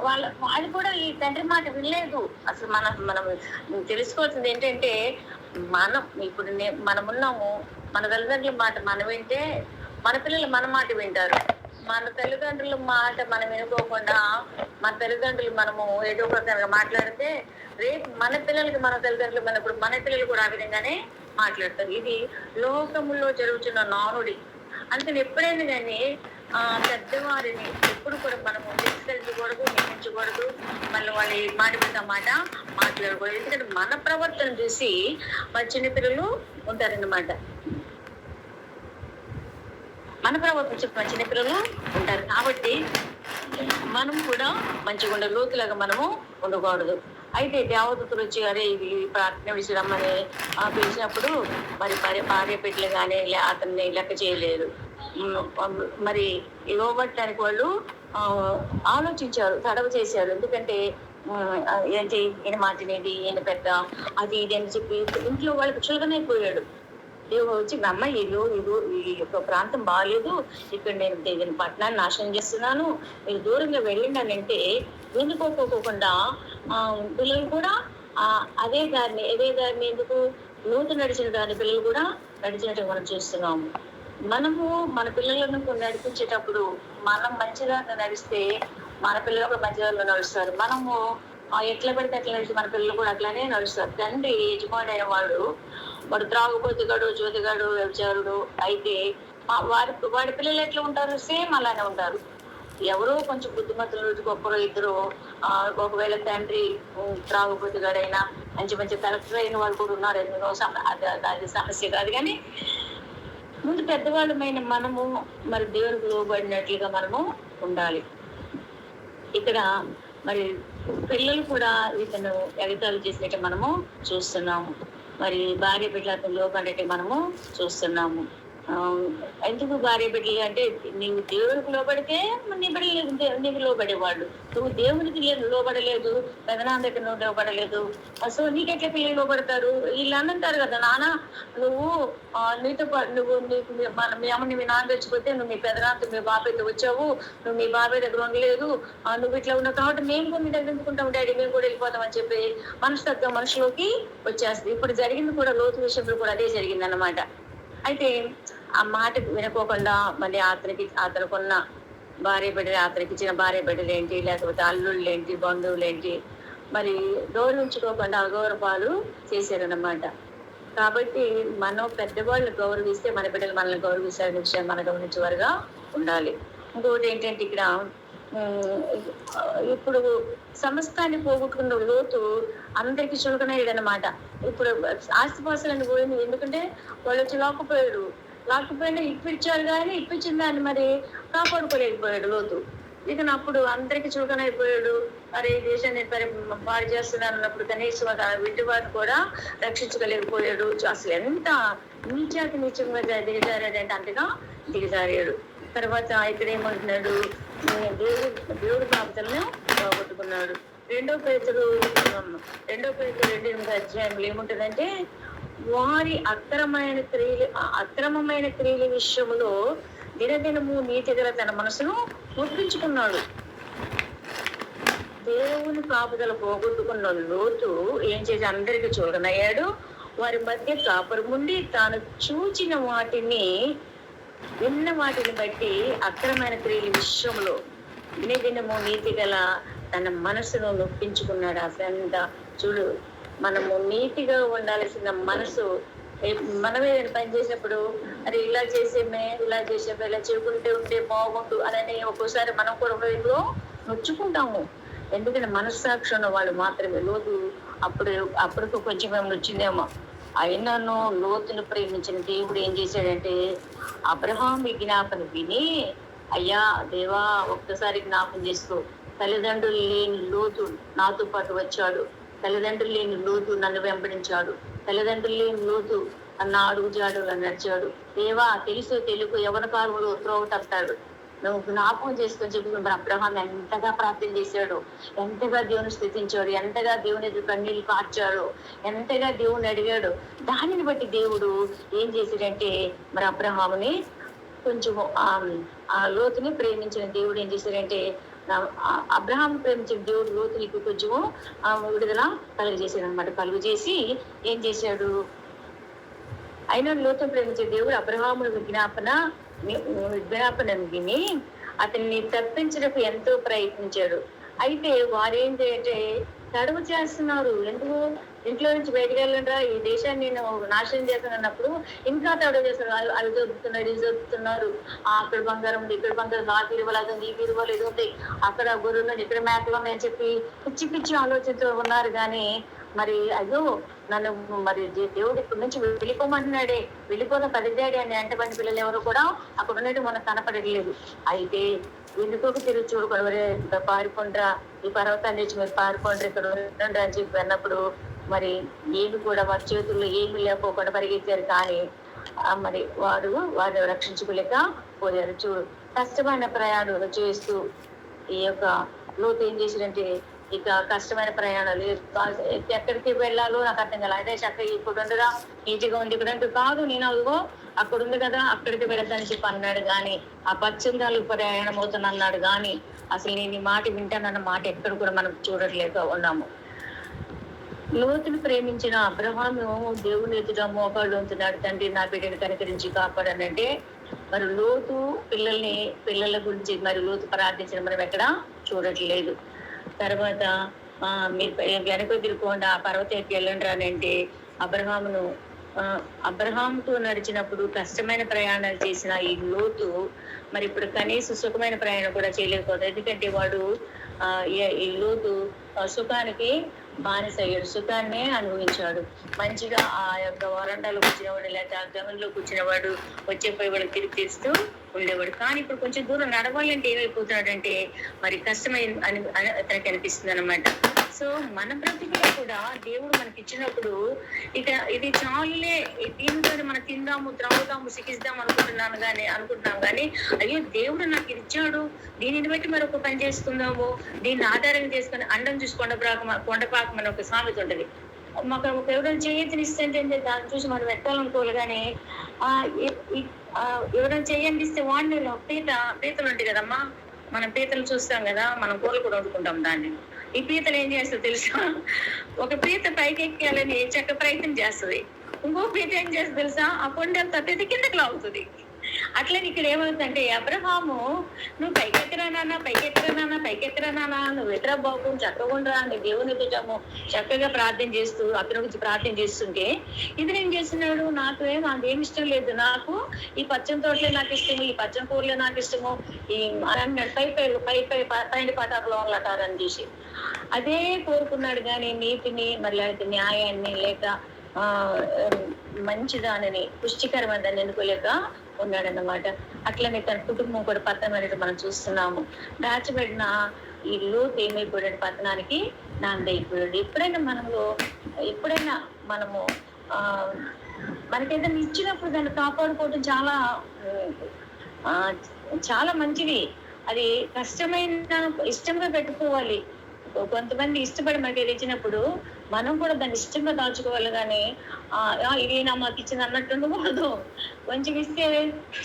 వాళ్ళు కూడా ఈ తండ్రి మాట వినలేదు. అసలు మనం తెలుసుకోవాల్సింది ఏంటంటే, ఇప్పుడు మనం ఉన్నాము, మన తల్లిదండ్రుల మాట మనం వింటే మన పిల్లలు మన మాట వింటారు. మన తల్లిదండ్రుల మాట మనం వినుకోకుండా మన తల్లిదండ్రులు మనము ఏదో ప్రకారంగా మాట్లాడితే రేపు మన పిల్లలకి మన తల్లిదండ్రులు మన పిల్లలు కూడా ఆ విధంగానే మాట్లాడతారు. ఇది లోకములో జరుగుతున్న నానుడి. అందుకని ఎప్పుడైనా కానీ పెద్దవారిని ఎప్పుడు కూడా మనము తిరస్కరించకూడదు, నియమించకూడదు. మళ్ళీ వాళ్ళు మాట మాట మాట్లాడకూడదు. ఎందుకంటే మన ప్రవర్తన చూసి మన చిన్నపిల్లలు ఉంటారన్నమాట. మన ప్రవర్తన చెప్పిన చిన్నపిల్లలు ఉంటారు. కాబట్టి మనం కూడా మంచిగా ఉండే లోతులాగా మనము ఉండకూడదు. అయితే దేవదూతలు వచ్చి అరే ఇది ప్రార్థన విషయమని పిలిచినప్పుడు మరి భార్య బిడ్డలు కానీ అతన్ని లెక్క చేయలేదు. మరి ఇవ్వబట్టడానికి వాళ్ళు ఆలోచించారు, తడవ చేశారు. ఎందుకంటే ఏంటి ఈయన మాటినేది, ఈయన పెద్ద అది ఇది అని చెప్పి ఇంట్లో వాళ్ళకి చులకనైపోయాడు. దేవుడు వచ్చి అమ్మ ఈ యొక్క ప్రాంతం బాగాలేదు, ఇక్కడ నేను పట్టణాన్ని నాశనం చేస్తున్నాను, మీరు దూరంగా వెళ్ళిండానంటే వెనుకోకోకుండా పిల్లలు కూడా అదే దారిని ఎందుకు నూతన నడిచిన దాని పిల్లలు కూడా నడిచినట్టు మనం చూస్తున్నాము. మనము మన పిల్లలను నడిపించేటప్పుడు మనం మంచిగా నడిస్తే మన పిల్లలు కూడా మంచిగా నడుస్తారు. మనము ఎట్లా పెడితే అట్లా నడిచి మన పిల్లలు కూడా అట్లానే నడుస్తారు. తండ్రి యజమాని అయిన వాడు త్రాగుబోతుగాడు, జ్యోతిగాడు, వ్యభిచారుడు అయితే వాడి పిల్లలు ఎట్లా ఉంటారు? సేమ్ అలానే ఉంటారు. ఎవరో కొంచెం బుద్ధిమంతుల రోజుకి ఒక్కరో ఇద్దరు, ఒకవేళ తండ్రి త్రాగుబోతుగాడైనా మంచి కలెక్టర్ అయిన వాళ్ళు కూడా ఉన్నారు. ఎందుకో అది సమస్య కాదు. కానీ ముందు పెద్దవాళ్ళమైన మనము మరి దేవుడికి లోబడినట్లుగా మనము ఉండాలి. ఇక్కడ మరి పిల్లలు కూడా ఇతను ఎగతాళి చేసినట్టు మనము చూస్తున్నాము. మరి భార్య బిడ్డలతో లోబడేటి మనము చూస్తున్నాము. ఎందుకు భార్య బిడ్డలు అంటే, నీవు దేవుడికి లోబడితే నీ బిడ్డలు నీకు లోబడేవాళ్ళు. నువ్వు దేవునికి లోబడలేదు, పెదనాన్న నువ్వు లోబడలేదు, సో నీకెట్లా పిల్లలు లోబడతారు? వీళ్ళు అంటారు కదా, నాన్న నువ్వు నీతో నువ్వు మీ అమ్మని మీ నాన్న తెచ్చిపోతే నువ్వు మీ పెదనాన్నతో మీ బాబాయ్తో వచ్చావు, నువ్వు మీ బాబాయ్ దగ్గర ఉండలేదు, నువ్వు ఇట్లా ఉన్నావు కాబట్టి మేము కూడా మీ దగ్గర ఎందుకుంటాం డాడీ, మేము కూడా వెళ్ళిపోతాం అని చెప్పి మనస్తత్వం మనుషులోకి వచ్చేస్తుంది. ఇప్పుడు జరిగింది కూడా లోతు విషయంలో కూడా అదే జరిగింది అన్నమాట. అయితే ఆ మాట వినుకోకుండా మళ్ళీ అతనుకున్న భార్య బిడ్డలు, అతనికి ఇచ్చిన భార్య బిడ్డలు ఏంటి, లేకపోతే అల్లుళ్ళు ఏంటి, బంధువులు ఏంటి, మరి గౌరవించుకోకుండా అగౌరవాలు చేశారన్నమాట. కాబట్టి మనం పెద్దవాళ్ళు గౌరవిస్తే మన బిడ్డలు మనల్ని గౌరవిస్తారనే విషయం మనం గమనించేవారుగా ఉండాలి. ఇంకొకటి ఏంటంటే, ఇక్కడ ఇప్పుడు సమస్తాన్ని పోగొట్టుకున్న లోతు అందరికి చులకనయ్యాడనమాట. ఇప్పుడు ఆస్తిపాస్తులను పోయింది, ఎందుకంటే వాళ్ళు వచ్చి లాక్కుపోయినా ఇప్పించారు, కానీ ఇప్పించిన దాన్ని మరి కాపాడుకోలేకపోయాడు లోతు. ఇక అప్పుడు అందరికి చులకనైపోయాడు. అరే ఈ దేశాన్ని పాడు చేస్తున్నారు అన్నప్పుడు కనీసం వింటివాడిని కూడా రక్షించగలేకపోయాడు. అసలు ఎంత నీచాతి నీచంగా దిగజారాడంటే అంతగా దిగజారాడు. తర్వాత ఇక్కడ ఏమంటున్నాడు, దేవుడి కాపుతలను పోగొట్టుకున్నాడు. రెండో పేతురు 2:8 ఏముంటుందంటే, వారి అక్రమమైన క్రియల విషయంలో దినదినము నీతిగల తన మనసును ఒప్పించుకున్నాడు. దేవుని కాపుదల పోగొట్టుకున్న లోతు ఏం చేసి అందరికి చూడనయ్యాడు. వారి మధ్య కాపురముండి తాను చూచిన వాటిని విన్న వాటిని బట్టి అక్రమైన క్రియల విషయంలో దినదినము నీతి గల తన మనసును నొప్పించుకున్నాడు. అసలు చూడు, మనము నీతిగా ఉండాల్సిన మనసు, మనమే పని చేసినప్పుడు అది ఇలా చేసేమే ఇలా చేయకుంటే ఉంటే బాగుండు అని ఒక్కోసారి మనం కూడా హృదయంలో నొచ్చుకుంటాము. ఎందుకంటే మనస్సాక్షి ఉన్న వాళ్ళు మాత్రమే. లోతు అప్పటికి కొంచెం మేము నొచ్చిందేమో. అయినను లోతును ప్రేమించిన దేవుడు ఏం చేశాడంటే, అబ్రహాం విజ్ఞాపన విని, అయ్యా దేవా ఒక్కసారి జ్ఞాపం చేసుకో, తల్లిదండ్రులు లేని లోతు నాతో పాటు వచ్చాడు, తల్లిదండ్రులు లేని లోతు నన్ను వెంబడించాడు, తల్లిదండ్రులు లేని లోతు అన్న అడుగుజాడులో నడిచాడు. దేవా తెలుగు ఎవరి కారులో త్రోవ తప్పాడు, నువ్వు జ్ఞాపకం చేసుకొని చెప్పి మన అబ్రహాం ఎంతగా ప్రార్థన చేశాడు, ఎంతగా దేవుని స్థితించాడు, ఎంతగా దేవుని ఎదురు కన్నీళ్ళు కార్చాడు, ఎంతగా దేవుని అడిగాడు. దానిని బట్టి దేవుడు ఏం చేశాడంటే, మరి అబ్రహాముని కొంచెం ఆ లోతుని ప్రేమించిన దేవుడు ఏం చేశాడంటే, అబ్రహాం ప్రేమించిన దేవుడు లోతునికి కొంచెము విడుదల కలుగజేశాడు అనమాట. కలుగజేసి ఏం చేశాడు, అయినా లోతుని ప్రేమించే దేవుడు అబ్రహాముని విజ్ఞాపనను విని అతన్ని తప్పించడానికి ఎంతో ప్రయత్నించాడు. అయితే వారేంటంటే తడవ చేస్తున్నారు. ఎందుకు ఇంట్లో నుంచి బయటకు వెళ్ళండ్రా, ఈ దేశాన్ని నేను నాశనం చేస్తానన్నప్పుడు ఇంకా తడవ చేస్తున్నారు. అవి దొరుకుతున్నారు, అక్కడ బంగారం ఉంది, ఇక్కడ బంగారం, ఆ విలువలు ఉంది, ఈ విలువలు ఇది ఉంది, అక్కడ గొర్రెలు ఇక్కడ మేకలు ఉన్నాయని చెప్పి పిచ్చి ఆలోచనతో ఉన్నారు. కానీ మరి అయ్యో నన్ను మరి దేవుడు ఇక్కడి నుంచి వెళ్ళిపోమంటున్నాడే, వెళ్ళిపోదాం పదిదాడి అని అంటబడిన పిల్లలు ఎవరు కూడా అక్కడ ఉన్నట్టు మనకు కనపడలేదు. అయితే ఎందుకొక తిరిగి చూడకూడవరే, పారిపోండ్రా, ఈ పర్వతాన్ని నుంచి మీరు పారిపోండ్రి, ఇక్కడ ఉండండి అని చెప్పి అన్నప్పుడు మరి ఏమి కూడా వారి చేతుల్లో ఏమి లేకపోకుండా పరిగెత్తారు. కానీ మరి వారు రక్షించుకోలేక పోయారు. చూడు, కష్టమైన ప్రయాణాలు చేస్తూ ఈ యొక్క లోతు ఏం చేసినంటే, ఇక కష్టమైన ప్రయాణాలు ఎక్కడికి వెళ్ళాలో నాకు అర్థం కాదు. అదే చక్కగా ఇప్పుడు ఉండగా ఈజీగా ఉంది ఇక్కడ అంటూ కాదు, నేను అదిగో అక్కడ ఉంది కదా అక్కడికి వెళతానని చెప్పి అన్నాడు. కానీ ఆ పచ్చిందాలు ప్రయాణం అవుతాను అన్నాడు. కానీ అసలు నేను ఈ మాట వింటానన్న మాట ఎక్కడ కూడా మనం చూడట్లేక ఉన్నాము. లోతును ప్రేమించిన అబ్రహాము దేవుని ఎదుట మోకాళ్ళు ఉంటున్నాడు, తండ్రి నా బిడ్డని కనికరించి కాపాడనంటే. మరి లోతు పిల్లల గురించి మరి లోతు ప్రార్థించిన మనం ఎక్కడ చూడట్లేదు. తర్వాత మీరు వెనక తిరుగుకోండి, ఆ పర్వతం ఎక్కి వెళ్ళండి రానంటే అబ్రహాముతో నడిచినప్పుడు కష్టమైన ప్రయాణాలు చేసిన ఈ లోతు మరి ఇప్పుడు కనీసం సుఖమైన ప్రయాణం కూడా చేయలేకపోతుంది. ఎందుకంటే వాడు ఈ లోతు సుఖానికి బానిసయ్యాడు, సుఖాన్నే అనుభవించాడు. మంచిగా ఆ యొక్క వరండాలో కూర్చునేవాడు, లేకపోతే ఆ గమనంలో కూర్చునేవాడు, వచ్చేపోయి వాళ్ళకి తిరిగి తీస్తూ ఉండేవాడు. కానీ ఇప్పుడు కొంచెం దూరం నడవాలంటే ఏమైపోతున్నాడంటే మరి కష్టమైన అని అతనికి అనిపిస్తుంది అనమాట. సో మన బ్రతికిలో కూడా దేవుడు మనకి ఇచ్చినప్పుడు ఇక ఇది చాలులే, దీనితో మనం తిందాము, త్రాగుదాము, సిగిద్దాం అనుకుంటున్నాం కానీ అయ్యో దేవుడు నాకు ఇది ఇచ్చాడు, దీనిని బట్టి మరి ఒక పని చేసుకుందాము, దీన్ని ఆధారంగా చేసుకుని అండం చూసి కొండపాకం అని ఒక సామెత ఉంటుంది. మాకు ఒక ఎవరైనా చేయనిస్తే దాన్ని చూసి మనం పెట్టాలనుకోవాలి. కానీ ఎవరైనా చేయనిస్తే వాడిని పీతలు ఉంటాయి కదమ్మా, మనం పీతలు చూస్తాం కదా, మనం కూరలు కూడా వండుకుంటాం దాన్ని. ఈ పీతలు ఏం చేస్తుంది తెలుసా, ఒక పీత పైకి ఎక్కాలని చక్క ప్రయత్నం చేస్తుంది, ఇంకో పీత ఏం చేస్తుంది తెలుసా, ఆ కొండంత పీత కిందకి లాగుతుంది. అట్లని ఇక్కడ ఏమవుతుందంటే, అబ్రహాము నువ్వు పైకెత్తరా నాన్న, నువ్వు ఎదురా బాబు చక్కగా ఉండరా అని దేవుని ఎదుటాము చక్కగా ప్రార్థన చేస్తూ అతని గురించి ప్రార్థన చేస్తుంటే, ఇది ఏం చేస్తున్నాడు, నాకు అదేమి ఇష్టం లేదు, నాకు ఈ పచ్చని తోటలే నాకు ఇష్టము, ఈ పచ్చని కూరలే నాకు ఇష్టము, ఈ పైన పటాకులు అంటారని చూసి అదే కోరుకున్నాడు. కానీ నీతిని మరి న్యాయాన్ని లేక మంచిదానిని పుష్టికరమైనదాన్ని ఎన్నుకోలేక ఉన్నాడన్నమాట. అట్లనే తన కుటుంబం కూడా పతనం అనేది మనం చూస్తున్నాము. దాచబడిన ఈ లోతు ఏమైపోయాడు, పతనానికి నాందైపోయాడు. ఎప్పుడైనా మనము ఆ మనకేదైనా ఇచ్చినప్పుడు దాన్ని కాపాడుకోవడం ఆ చాలా మంచిది. అది కష్టమైన ఇష్టంగా పెట్టుకోవాలి. కొంతమంది ఇష్టపడి మనకి ఇచ్చినప్పుడు మనం కూడా దాన్ని ఇష్టంగా దాచుకోవాలి. కానీ ఇది నా మాకు ఇచ్చింది అన్నట్టు ఉండకూడదు. కొంచెం ఇస్తే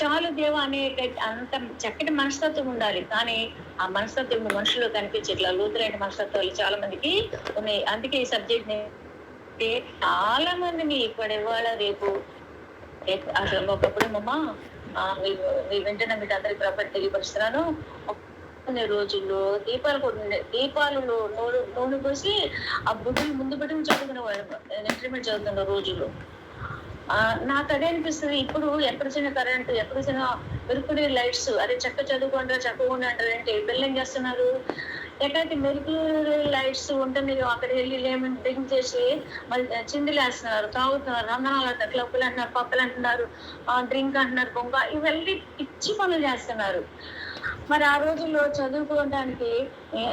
చాలు దేవా అనే అంత చక్కటి మనస్తత్వం ఉండాలి. కానీ ఆ మనస్తత్వం మనుషులు కనిపించట్లా. లోతులైన మనస్తత్వాలు చాలా మందికి ఉన్నాయి. అందుకే ఈ సబ్జెక్ట్ చాలా మందిని ఇవాళ రేపు అసలు ఒకప్పుడు వింటున్నా మీకు అందరికి ప్రాపర్టీ తెలియపరుస్తున్నాను. కొన్ని రోజుల్లో దీపాలు నూనె పోసి ఆ బుడ్డులు ముందు పెట్టుకుని చదువుకునేవాడు. ఇంటర్మీడియట్ చదువుతున్న రోజుల్లో నాకు అదే అనిపిస్తుంది. ఇప్పుడు ఎక్కడ చిన్న కరెంటు, ఎక్కడ చిన్న మెరుపుడి లైట్స్, అదే చక్క చదువుకుంటారు చక్కగా అంటారంటే పిల్లలు ఏం చేస్తున్నారు, ఎక్కడైతే మెరుపు లైట్స్ ఉంటున్నాయో అక్కడ వెళ్ళి లేమని డ్రింక్ చేసి మళ్ళీ చిందులేస్తున్నారు, తాగుతున్నారు, రంగనాలు క్లబ్బులు అంటున్నారు, పప్పులు అంటున్నారు, డ్రింక్ అంటున్నారు, బొంగ ఇవన్నీ పిచ్చి పనులు చేస్తున్నారు. మరి ఆ రోజుల్లో చదువుకోవడానికి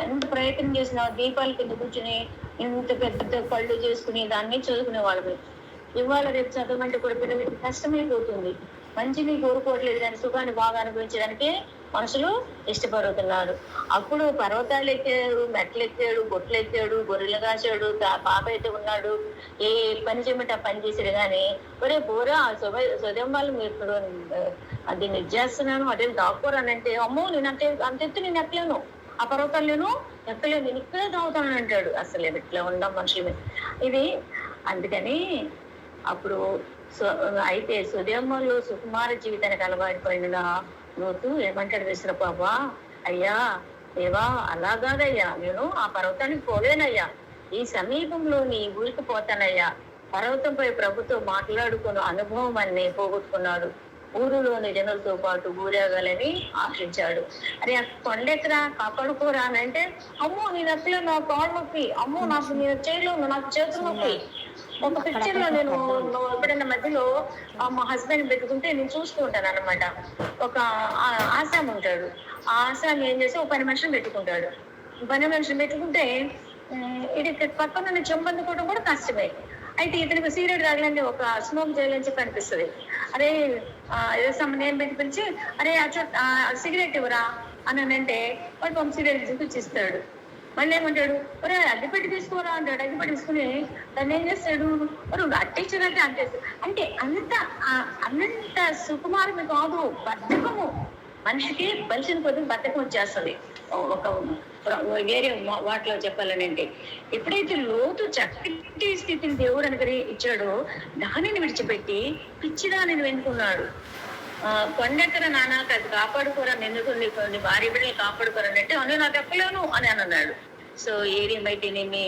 ఎంత ప్రయత్నం చేసినా దీపాల కింద కూర్చుని ఇంత పెద్ద కళ్ళు చేసుకుని దాన్ని చదువుకునే వాళ్ళు. ఇవాళ రేపు చదవమంటే కూడా పిల్లలకి కష్టమైపోతుంది. మంచిని కోరుకోవట్లేదు, కానీ సుఖాన్ని బాగా అనుభవించడానికి మనుషులు ఇష్టపడుతున్నారు. అప్పుడు పర్వతాలు ఎక్కాడు, మెట్లు ఎక్కాడు, బొట్లు ఎక్కాడు, గొర్రెలు కాచాడు, పాప అయితే ఉన్నాడు, ఏ పని చేయమంటే ఆ పని చేశాడు. కానీ ఒరే బోరా సొదమ్మాలు మీరు అది చేస్తున్నాను అదే దాక్కోరానంటే, అమ్మో నేను అంత ఎత్తు నేను ఎక్కలేను, ఆ పర్వతాలు నేను ఎక్కలేను, నేను ఇక్కడే తాగుతానని అంటాడు. అసలు ఎట్లా ఉందాం మనుషుల మీద ఇది. అందుకని అప్పుడు అయితే సుదేమలో సుకుమార జీవితానికి అలవాటుపడిన లోతు ఏమంటాడు, వేసిన పాపా, అయ్యా దేవా అలా కాదయ్యా, నేను ఆ పర్వతానికి పోలేనయ్యా, ఈ సమీపంలో నీ ఊరికి పోతానయ్యా. పర్వతంపై ప్రభుతో మాట్లాడుకున్న అనుభవం అన్ని పోగొట్టుకున్నాడు. ఊరిలోని జనులతో పాటు ఊరేగాలని ఆశించాడు. అరే కొండెక్కరా కాపాడుకోరా అని అంటే, అమ్మో నేను అసలు నా కాళ్ళు నొప్పి, అమ్మో నాకు నేను చేయలేను, నాకు చేతులు నొప్పి. ఒక పిక్చర్ లో నేను ఎప్పుడైనా మధ్యలో మా హస్బెండ్ పెట్టుకుంటే నేను చూస్తూ ఉంటాను అనమాట. ఒక ఆసామి ఉంటాడు, ఆ ఆసామి ఏం చేసి ఒక 10 మనుషులు పెట్టుకుంటాడు. 10 మనుషులు పెట్టుకుంటే ఇది పక్కన చెంబందుకోవడం కూడా కష్టమే. అయితే ఇతనికి సిగరెట్ తాగలని ఒక స్మోక్ చేయాలని చెప్పి అనిపిస్తుంది. అరే నేను పెట్టి పిలిచి అరే సిగరెట్ ఇవ్వరా అని అంటే వాడు సిగరెట్ చూపించిస్తాడు. మళ్ళీ ఏమంటాడు, ఒరే అగ్గిపెట్టి తీసుకోరా అంటాడు. అగ్గిపెట్టి తీసుకుని దాన్ని ఏం చేస్తాడు, నువ్వు అట్టించాడంటే అంటేస్తాడు. అంటే అన్నంత సుకుమారమే కాదు, బద్ధకము. మనిషికి బలిసిన కొద్ది బద్ధకం వచ్చేస్తుంది. ఒక వేరే వాటిలో చెప్పాలని అంటే, ఎప్పుడైతే లోతు చక్కటి స్థితిని దేవుడు అనుకరి ఇచ్చాడో దానిని విడిచిపెట్టి పిచ్చిదానిని వెనుకున్నాడు. కొండెక్కర నాన్న అది కాపాడుకోరా, నిన్నుకుని కొన్ని భార్య బిడ్డలు కాపాడుకోరని అంటే అను నాకు చెప్పలేను అని అన్నాడు. సో ఏదేమైతేనేమి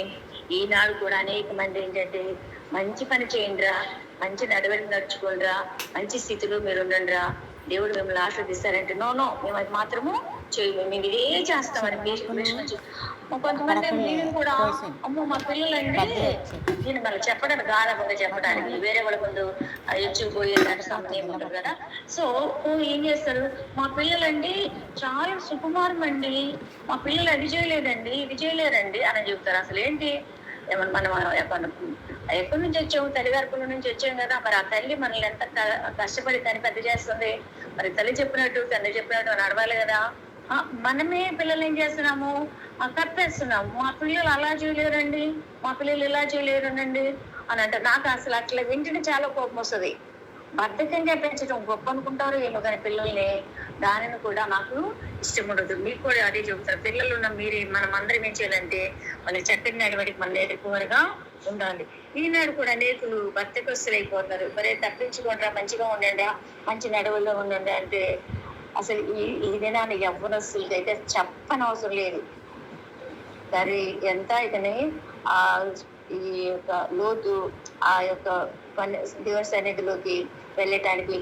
ఈనాడు కూడా అనేక మంది ఏంటంటే, మంచి పని చేయండిరా, మంచి నడవడిని నడుచుకోండిరా, మంచి స్థితిలో మీరు ఉండండిరా, దేవుడు మిమ్మల్ని ఆస్వాదిస్తారంటే నో మేము అది మాత్రము చేయము, మేము ఇదే చేస్తామని కొంతమంది నేను కూడా అమ్మో మా పిల్లలండి, నేను మళ్ళీ చెప్పడానికి గారభంగా చెప్పడానికి వేరే వాళ్ళ ముందు ఎచ్చుకుపోయే సంబంధం ఉంటుంది కదా. సో ఏం చేస్తారు, మా పిల్లలండి చాలా సుకుమారం అండి, మా పిల్లలు అది చేయలేదండి ఇది చేయలేరండి అని చెప్తారు. అసలు ఏంటి, మనం ఎక్కడి నుంచి వచ్చాము, తల్లిగారి నుంచి వచ్చాము కదా, మరి ఆ తల్లి మనల్ని ఎంత కష్టపడి తను పెద్ద చేస్తుంది. మరి తల్లి చెప్పినట్టు తండ్రి చెప్పినట్టు నడవాలి కదా. మనమే పిల్లలు ఏం చేస్తున్నాము, కప్పేస్తున్నాము. మా పిల్లలు అలా చేయలేరండి, మా పిల్లలు ఇలా చేయలేరునండి అని అంటే నాకు అసలు అట్లా వింటనే చాలా కోపం వస్తుంది. బద్ధకంగా పెంచడం గొప్ప అనుకుంటారు ఏమో, కానీ పిల్లల్ని దానిని కూడా నాకు ఇష్టం ఉండదు. మీకు కూడా అదే చెబుతారు, పిల్లలు ఉన్న మీరు మనం అందరం ఏం చేయాలంటే వాళ్ళకి చక్కని నడవడికి మన ఎక్కువగా ఉండాలి. ఈనాడు కూడా అనేకులు బద్ధకస్తులు అయిపోతారు. మరే తప్పించుకోండి, మంచిగా ఉండండి, మంచి నడవల్లో ఉండండి అంటే అసలు ఈ దినాన్ని యవ్వనస్తులకి అయితే చెప్పనవసరం లేదు. సరే ఎంత ఇతని ఈ యొక్క లోతు ఆ యొక్క దేవుని సన్నిధిలోకి వెళ్ళటానికి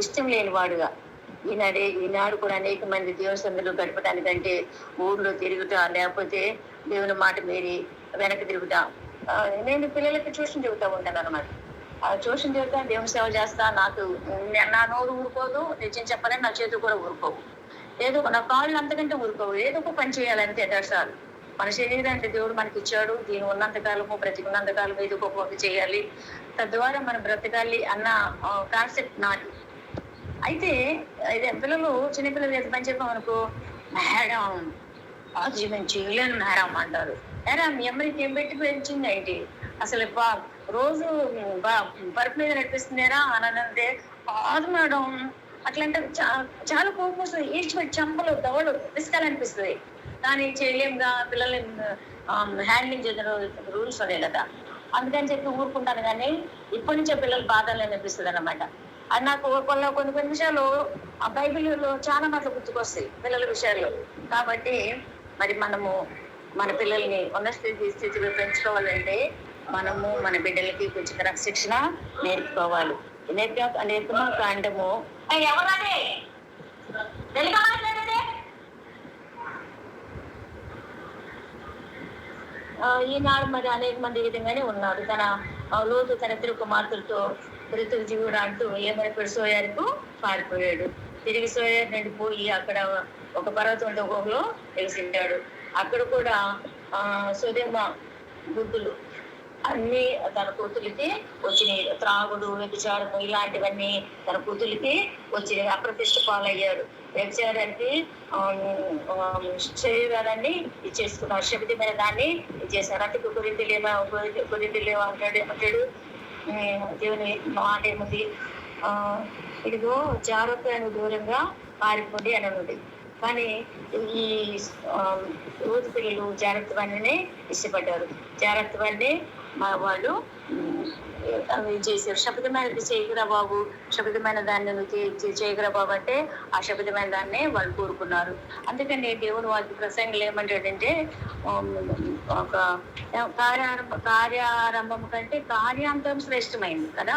ఇష్టం లేని వాడుగా ఈనాడు కూడా అనేక మంది దేవుని సన్నిధిలో గడపడానికంటే ఊర్లో తిరుగుతా, లేకపోతే దేవుని మాట మీరి వెనక్కి తిరుగుతా. నేను పిల్లలకి ట్యూషన్ చెబుతూ ఉంటాను అనమాట. ట్యూషన్ చెప్తా, దేవుని సేవ చేస్తా, నాకు నా నోరు ఊరుకోదు, నిజం చెప్పాలని నా చేతులు కూడా ఊరుకోవు, ఏదో నా కాళ్ళు అంతకంటే ఊరుకోవు, ఏదో ఒక పని చేయాలంటే దర్శాలు. మన శరీరాన్ని దేవుడు మనకి ఇచ్చాడు, దీని ఉన్నంతకాలము బ్రతికున్నంతకాలం ఏదో ఒక పని చేయాలి, తద్వారా మనం బ్రతకాలి అన్న కాన్సెప్ట్ నాది. అయితే ఇది పిల్లలు, చిన్నపిల్లలు ఎంత పని చెప్పాం అనుకో, మేడం అది మేము చేయలేను మేడం అంటారు. ఏరా మీ అమ్మకి ఏం పెట్టి పెంచింది ఏంటి, అసలు రోజు పరుపు మీద నడిపిస్తున్నారా అని అంటే, కాదు మేడం అట్లంటే చాలా కోపం వస్తుంది, ఈడ్చిపెట్టి చంపలు దవలు పిసుకాలనిపిస్తుంది. కానీ చేయలేముగా, పిల్లల్ని హ్యాండ్లింగ్ చేసిన రూల్స్ ఉన్నాయి కదా, అందుకని చెప్పి ఊరుకుంటాను. కానీ ఇప్పటి నుంచే పిల్లలు బాధలు అనిపిస్తుంది అన్నమాట. అది నాకు కొన్ని విషయాలు ఆ బైబిల్లో చాలా మాటలు గుర్తుకొస్తాయి పిల్లల విషయాల్లో. కాబట్టి మరి మనము మన పిల్లల్ని ఉన్న స్థితిలో పెంచుకోవాలంటే మనము మన బిడ్డలకి కొంచెం క్రమశిక్షణ నేర్పుకోవాలి. నేర్పుమా కాండము ఎవరనే ఈనాడు మరి అనేక మంది విధంగానే ఉన్నారు. లోతు తన ఇద్దరు కుమార్తెలతో మృతులు జీవుడు అంటూ ఏమైపోయి సోయారుకు పారిపోయాడు. తిరిగి సోయారు నుండి పోయి అక్కడ ఒక పర్వతం గుహలో తెలిసింటాడు. అక్కడ కూడా సొదొమ బుద్ధులు అన్ని తన కూతురికి వచ్చినాయి. త్రాగుడు, వ్యభిచారము ఇలాంటివన్నీ తన కూతురికి వచ్చినాయి. అప్రతిష్ట పాలయ్యాడు. వ్యభిచారానికి శరీరాన్ని ఇచ్చేసుకున్నాడు, శబితమైన దాన్ని ఇచ్చేసాడు. అంటే గురింటిలేమో అంటాడు దేవుని మాట ఏముంది, ఇదిగో జాగ్రత్తను దూరంగా పారిపోండి అని ఉంది. కానీ ఈ రోజు పిల్లలు జాగ్రత్త వాడినే ఇష్టపడ్డారు. జాగ్రత్త వాడిని వాళ్ళు చేశారు. శబ్దమైనది చేయగరా బాబు, శబ్దమైన దాన్ని చేయగరా బాబు అంటే ఆ శబ్దమైన దాన్నే వాళ్ళు కోరుకున్నారు. అందుకని దేవుడు వాళ్ళకి ప్రసంగంలో ఏమంటాడంటే, ఒక కార్యారంభం కంటే కార్యాంతం శ్రేష్టమైంది కదా.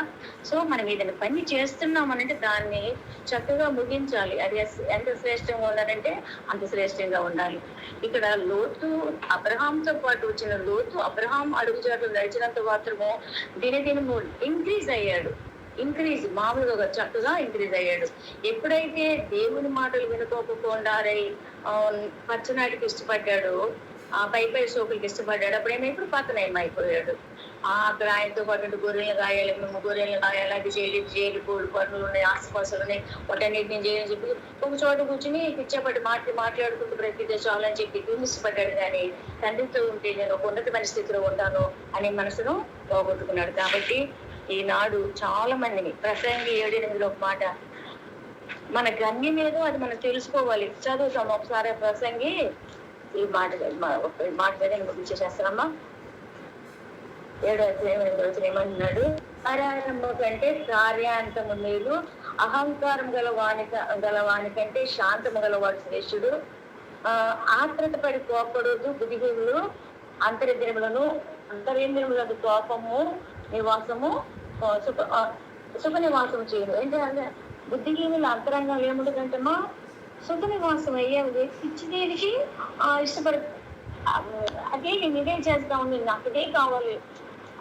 సో మనం ఏదైనా పని చేస్తున్నామనంటే దాన్ని చక్కగా ముగించాలి. అది ఎంత శ్రేష్టంగా ఉండాలంటే అంత శ్రేష్టంగా ఉండాలి. ఇక్కడ లోతు అబ్రహాంతో పాటు వచ్చిన లోతు అబ్రహాం అడుగుజాట్లు నడిచినంత మాత్రము దినదినము ఇంక్రీజ్ అయ్యాడు. మామూలుగా చక్కగా ఇంక్రీజ్ అయ్యాడు. ఎప్పుడైతే దేవుని మాటలు వినుకోకుండా పచ్చనాటికి ఇష్టపడ్డాడు, ఆ పై సోకులకి ఇష్టపడ్డాడు, అప్పుడేమైపోయి పక్కన ఏమైపోయాడు. అక్కడ ఆయనతో పాటు గొర్రెలు కాయాలి, మేము గొర్రెలు కాయాలి, అది జైలు కోళ్ళు పనులు ఉన్నాయి, ఆస్తిపాస్తులు ఉన్నాయి, వాటన్నిటి నేను చేయని చెప్పి ఒక చోట కూర్చుని పిచ్చపడి మాట్లాడుకుంటూ ప్రతి చాలని చెప్పి ఇష్టపడ్డాడు. కానీ తండ్రితో ఉంటే నేను ఒక ఉన్నతమైన స్థితిలో ఉంటాను అనే మనసును పోగొట్టుకున్నాడు. కాబట్టి ఈనాడు చాలా మందిని ప్రసంగి 7:8 ఒక మాట, మన గమ్యం ఏదో అది మనం తెలుసుకోవాలి. చదువుతాం ఒకసారి ప్రసంగి ఈ మాట చేసేస్తానమ్మా. 7:8 ఏమంటున్నాడు, కార్యారంభం కంటే కార్యాంతము మేలు, అహంకారం గలవాని కంటే శాంతము గలవాడు శ్రేష్ఠుడు. ఆత్రత పడి కోపడదు, బుద్ధిహీనులు అంతరేంద్రియములకు కోపము నివాసము సుఖ నివాసం చేయదు. ఏంటంటే బుద్ధిహీనులు అంతరంగం ఏముండదంటమా, సుఖ నివాసం అయ్యేది పిచ్చిదేనికి ఇష్టపడి అదే నేను ఇదే చేస్తా ఉంది, నాకు ఇదే కావాలి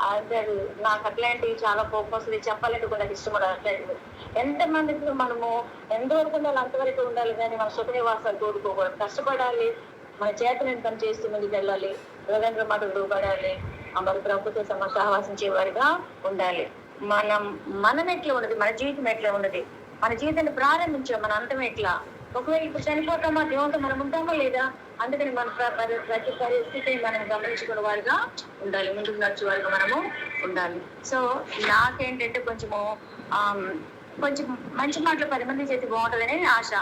అంటాడు. నాకు అట్లాంటివి చాలా కోపం వస్తుంది, చెప్పాలంటే కూడా ఇష్టం కూడా అట్లాంటివి. ఎంతమందికి మనము ఎంతవరకు ఉండాలి అంతవరకు ఉండాలి, కానీ మన సుఖ నివాసాలు తోడుకోకూడదు. కష్టపడాలి, మన చేతలను పని చేస్తూ ముందుకు వెళ్ళాలి, రవీంద్ర మాటలు దూపడాలి, మరి ప్రభుత్వ సహవాసించే వారిగా ఉండాలి. మనం ఎట్లా ఉన్నది, మన జీవితం ఎట్లా ఉన్నది, మన జీవితాన్ని ప్రారంభించాం, మన అంతం ఎట్లా, ఒకవేళ ఇప్పుడు చనిపోతామా, దేవునితో మనం ఉంటామా లేదా. అందుకని మన ప్రతి పరిస్థితిని మనం గమనించుకునే వారిగా ఉండాలి, ముందుకు నడిచే వారిగా మనము ఉండాలి. సో నాకేంటంటే కొంచెం మంచి మాటలు 10 మంది చేతి బాగుంటుందని ఆశ.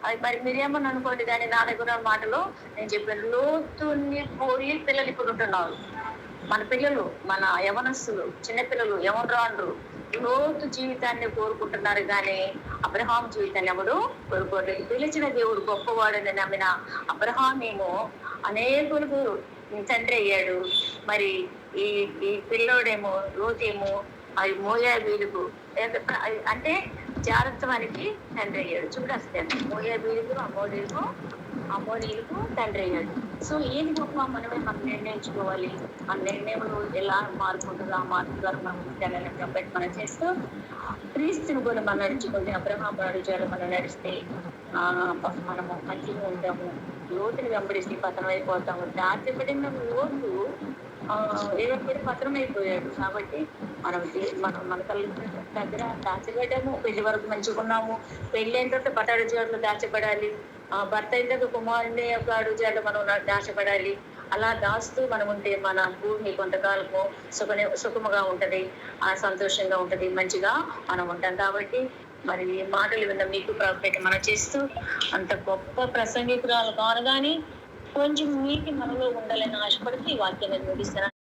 అది మరి మీరేమని అనుకోండి, కానీ నా దగ్గర మాటలు నేను చెప్పాను. లోతుని పోయి పిల్లలు ఇప్పుడు ఉంటున్నారు, మన పిల్లలు, మన యవనస్తులు, చిన్నపిల్లలు, యవనరాండ్రు లోతు జీవితాన్ని కోరుకుంటున్నారు. కానీ అబ్రహాం జీవితాన్ని ఎవడు కోరుకోవట్లేదు. పిలిచిన దేవుడు గొప్పవాడని నమ్మిన అబ్రహామేమో అనేకులకు తండ్రి అయ్యాడు. మరి ఈ పిల్లోడేమో లోతేమో అది మోయాబీలకు అంటే జాగ్రత్తవానికి తండ్రి అయ్యాడు. చూడొస్తాను, మోయాబీలకు అమోనీలకు తండ్రి అయ్యాడు. సో ఏది గొప్ప మనమే మనం నిర్ణయించుకోవాలి. ఆ నిర్ణయంలో ఎలా మార్పు ఉంటుందో ఆ మార్పు ద్వారా మనం ముందుకెళ్ళాలని కాబట్టి మనం చేస్తూ క్రీస్తుని కూడా మనం నడుచుకుంటే అబ్రహాము అడుగుజాడలో మనం నడిస్తే మనము మంచిగా ఉంటాము. లోతుని వెంబడిస్తే పతనం అయిపోతాము. దాచబడిన లోతు ఏమైపోయాడు, పతనం అయిపోయాడు. కాబట్టి మనం మన కళ్ళ దగ్గర దాచబడ్డాము. పెళ్లి వరకు మంచిగా ఉన్నాము. పెళ్లి అయిన తర్వాత భర్త అడుగుజాడలో దాచబడాలి. భర్త అయిన తర్వాత కుమారుని యొక్క అడుగుజాడలో మనం దాచబడాలి. అలా దాస్తూ మనం ఉంటే మన భూమి కొంతకాలము సుఖముగా ఉంటది, సంతోషంగా ఉంటది, మంచిగా మనం ఉంటాం. కాబట్టి మరి ఈ మాటలు విన్న మీకు ప్రభుత్వం మనం చేస్తూ అంత గొప్ప ప్రసంగికురాలు కాను కానీ కొంచెం నీతి మనలో ఉండాలని ఆశపడుతూ ఈ వాక్యాన్ని ముగిస్తున్నాను.